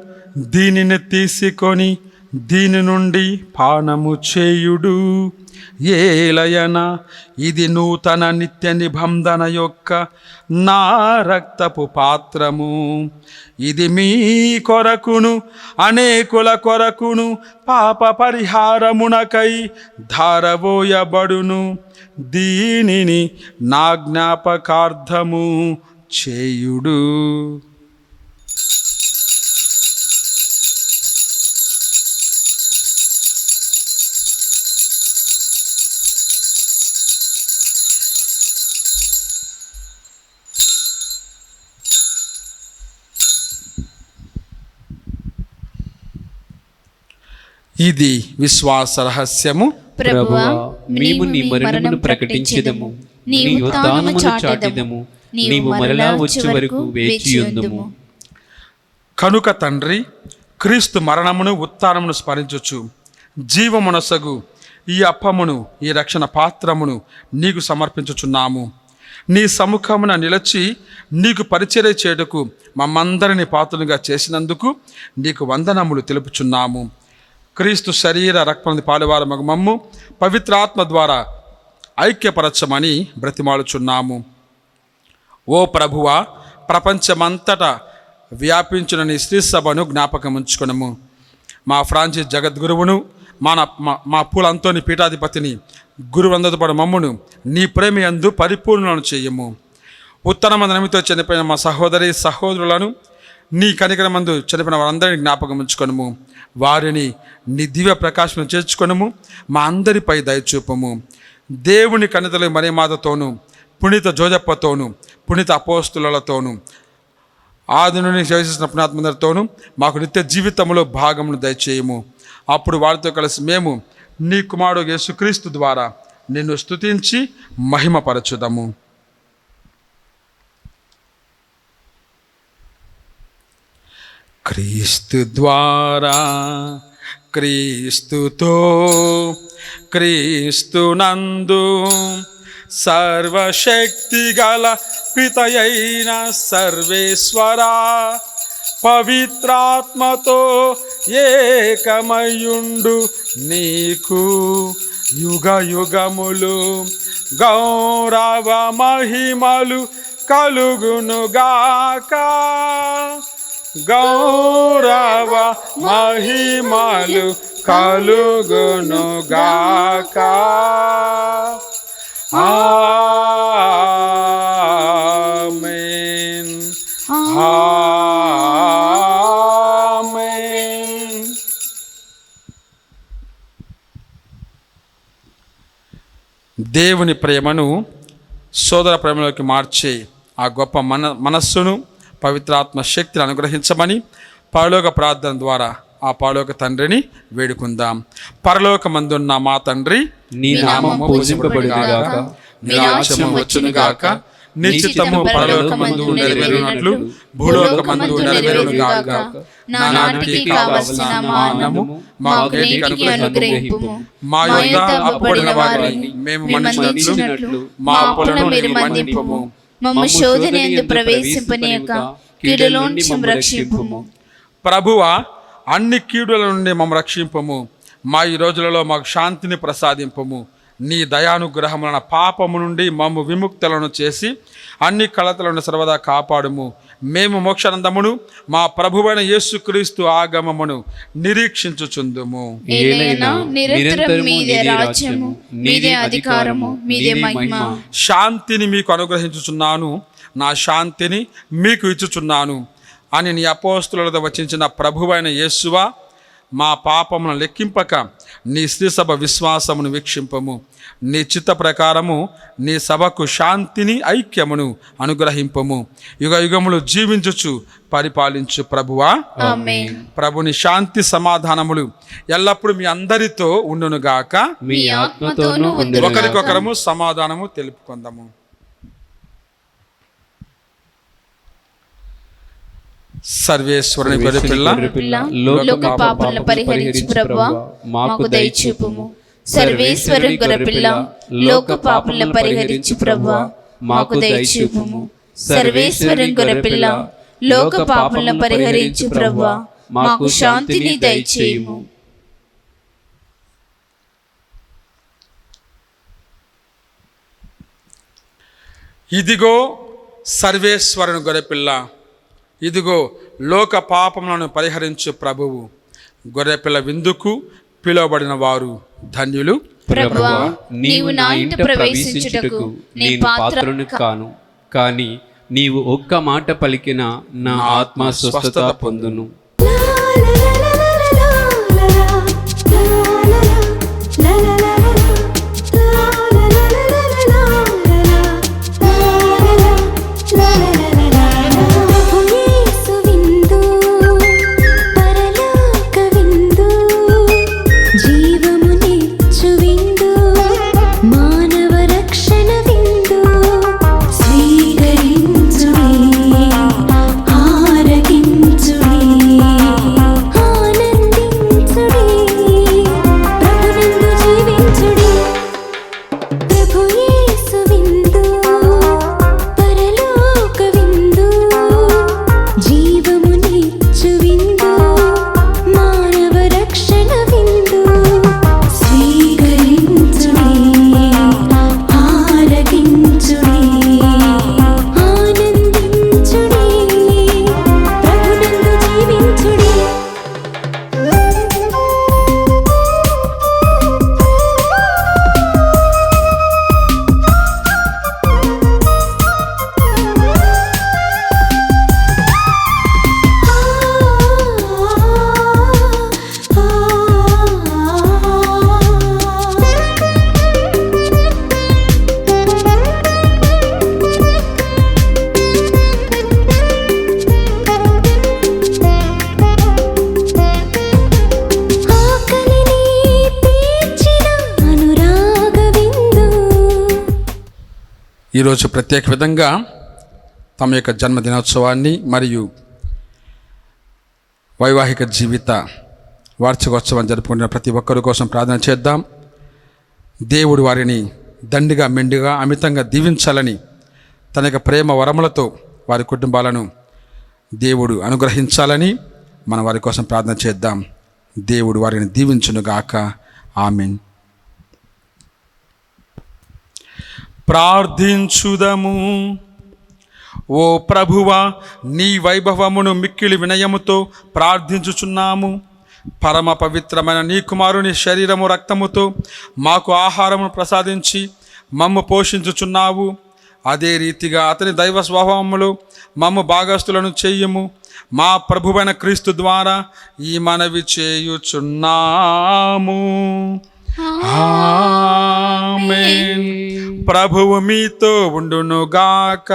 దీనిని తీసుకొని దీని నుండి పానము చేయుడు, ఏలయన ఇది నూతన నిత్య నిబంధన యొక్క నా రక్తపు పాత్రము. ఇది మీ కొరకును అనేకుల కొరకును పాప పరిహారమునకై ధారవోయబడును. దీనిని నా జ్ఞాపకార్థము చేయుడు. ఇది విశ్వాస రహస్యము. ప్రభువా, మేము నీ మరణమును ప్రకటించెదము, నీ ఉత్థానమును చాటెదము, నీవు మరలా వచ్చే వరకు వేచియుందుము. కనుక తండ్రి, క్రీస్తు మరణమును ఉత్థానమును స్మరించుచు జీవమునసగు ఈ అప్పమును ఈ రక్షణ పాత్రమును నీకు సమర్పించుచున్నాము. నీ సముఖమున నిలచి నీకు పరిచర్య చేయుటకు మమ్మందరిని పాత్రులుగా చేసినందుకు నీకు వందనములు తెలుపుచున్నాము. క్రీస్తు శరీర రక్తమును పాలువారు మగు మమ్ము పవిత్రాత్మ ద్వారా ఐక్యపరచమని బ్రతిమాలుచున్నాము. ఓ ప్రభువా, ప్రపంచమంతటా వ్యాపించిన నీ శ్రీ సభను జ్ఞాపకం ఉంచుకునము. మా ఫ్రాన్సిస్ జగద్గురువును, మా పూల అంతోని పీఠాధిపతిని, గురువందపడు మమ్మును నీ ప్రేమ యందు పరిపూర్ణలను చేయము. ఉత్తరమందు నిమిత్తం చనిపోయిన మా సహోదరి సహోదరులను, నీ కనికరమందు చనిపోయిన వారందరినీ జ్ఞాపకం ఉంచుకొనుము. వారిని నీ దివ్య ప్రకాశం చేర్చుకొనుము. మా అందరిపై దయచూపము. దేవుని కన్యతలు మరియమాతతోనూ పునీత జోజప్పతోనూ పునీత అపోస్తులతోనూ ఆది నుండి సేవిస్తున్న పుణ్యాత్మందరితోనూ మాకు నిత్య జీవితంలో భాగమును దయచేయము. అప్పుడు వారితో కలిసి మేము నీ కుమారుడు యేసుక్రీస్తు ద్వారా నిన్ను స్తుతించి మహిమపరచుదము. క్రీస్తు ద్వారా, క్రీస్తుతో, క్రీస్తునందు సర్వశక్తి గల పితయైన సర్వేశ్వరా, పవిత్రాత్మతో ఏకమయుండు నీకు యుగ యుగములు గౌరవ మహిమలు కలుగునుగాక. గౌరవ మహిమలు కలుగునుగాక. ఆమేన్. ఆమేన్. దేవుని ప్రేమను సోదర ప్రేమలోకి మార్చే ఆ గొప్ప మనస్సును పవిత్రాత్మ శక్తిని అనుగ్రహించమని పరలోక ప్రార్థన ద్వారా ఆ పరలోక తండ్రిని వేడుకుందాం. పరలోకమందున్న మా తండ్రి, నీ నామము పూజింపబడుగాక, నీ రాజ్యము వచ్చునుగాక, నీ చిత్తము పరలోకమందు నెరవేరునట్లు భూలోకమందు నెరవేరునుగాక. నానాటికి కావలసిన మా అన్నము మాకు నేటికి అనుగ్రహింపుము. మా యొద్ద అప్పుపడిన వారిని మేము మన్నించినట్లు మా అప్పులను మీరు మన్నింపుము. మమ్ము శోధనయందు ప్రవేశింపనీయక కీడులో నుంచి రక్షింపుము. ప్రభువా, అన్ని కీడుల నుండి మమ్మ రక్షింపము. మా ఈ రోజులలో మాకు శాంతిని ప్రసాదింపము. నీ దయానుగ్రహములన పాపము నుండి మమ్ము విముక్తులను చేసి అన్ని కలతలను సర్వదా కాపాడుము. మేము మోక్షానందమును మా ప్రభువైన యేసుక్రీస్తు ఆగమమును నిరీక్షించుచుందుము. ఏలైనా నిరంతరం మీదే రాజ్యము, మీదే అధికారము, మీదే మహిమ. శాంతిని మీకు అనుగ్రహించుచున్నాను, నా శాంతిని మీకు ఇచ్చుచున్నాను అని నీ అపోస్తులతో వచించిన ప్రభువైన యేసువా, మా పాపమును లెక్కింపక నీ శ్రీ సభ విశ్వాసమును వీక్షింపము. నీ చిత్త ప్రకారము నీ సభకు శాంతిని ఐక్యమును అనుగ్రహింపము. యుగ యుగములు జీవించుచు పరిపాలించు ప్రభువా, ఆమేన్. ప్రభుని శాంతి సమాధానములు ఎల్లప్పుడూ మీ అందరితో ఉండునుగాక. మీ ఆత్మతోనూ ఉండునుగాక. ఒకరికొకరము సమాధానము తెలుపుకుందాము. సర్వేశ్వరుని గొర్రెపిల్ల, లోక పాపములను పరిహరించు ప్రభువా, మాకు దయచూపుము. సర్వేశ్వరుని గొర్రెపిల్ల, లోక పాపములను పరిహరించు ప్రభువా, మాకు దయచూపుము. సర్వేశ్వరుని గొర్రెపిల్ల, లోక పాపములను పరిహరించు ప్రభువా, మాకు శాంతిని దయచేయుము. ఇదిగో సర్వేశ్వరుని గొర్రెపిల్ల, ఇదిగో లోక పాపములను పరిహరించు ప్రభువు. గొర్రెపిల్ల విందుకు పిలువబడిన వారు ధన్యులు. ప్రభువా, నీవు నా ఇంట ప్రవేశించుటకు నేను పాత్రుని కాను, కానీ నీవు ఒక్క మాట పలికిన నా ఆత్మ స్వస్థత పొందును. ఆరగించుడి ఈరోజు ప్రత్యేక విధంగా తమ యొక్క జన్మదినోత్సవాన్ని మరియు వైవాహిక జీవిత వార్షికోత్సవాన్ని జరుపుకుంటున్న ప్రతి ఒక్కరి కోసం ప్రార్థన చేద్దాం. దేవుడు వారిని దండిగా మెండుగా అమితంగా దీవించాలని, తన యొక్క ప్రేమ వరములతో వారి కుటుంబాలను దేవుడు అనుగ్రహించాలని మనం వారి కోసం ప్రార్థన చేద్దాం. దేవుడు వారిని దీవించునుగాక. ఆమేన్. ప్రార్థించుదము. ఓ ప్రభువా, నీ వైభవమును మిక్కిలి వినయముతో ప్రార్థించుచున్నాము. పరమ పవిత్రమైన నీ కుమారుని శరీరము రక్తముతో మాకు ఆహారమును ప్రసాదించి మమ్ము పోషించుచున్నావు. అదే రీతిగా అతని దైవ స్వభావములో మమ్ము భాగస్థులను చెయ్యము. మా ప్రభువైన క్రీస్తు ద్వారా ఈ మనవి చేయుచున్నాము. ఆమేన్. ప్రభువు మీతో ఉండునుగాక.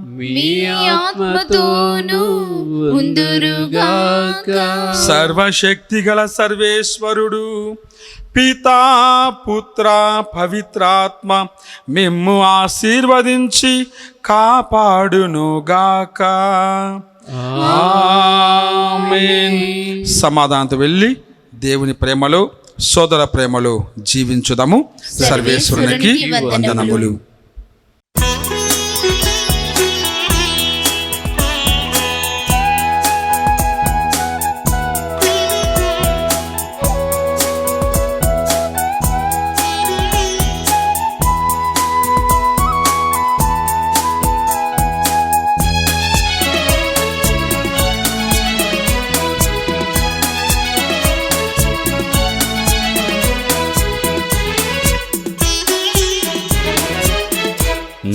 మీ ఆత్మతోనూ ఉందురుగాక. సర్వశక్తి గల సర్వేశ్వరుడు పితా పుత్ర పవిత్రాత్మ మిమ్ము ఆశీర్వదించి కాపాడునుగాక. ఆమేన్. సమాధానంతో వెళ్ళి దేవుని ప్రేమలో సోదర ప్రేమలో జీవించుదాము. సర్వేశ్వరునికి వందనములు.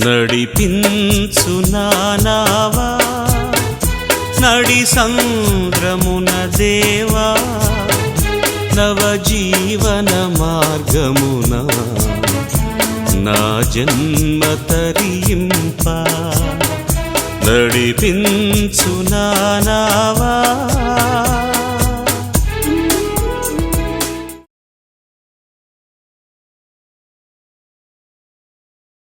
నడిపించు నానావా నడి సంద్రమున దేవా, నవజీవన మార్గమున నా జన్మ తరింప. నడిపించు నానావా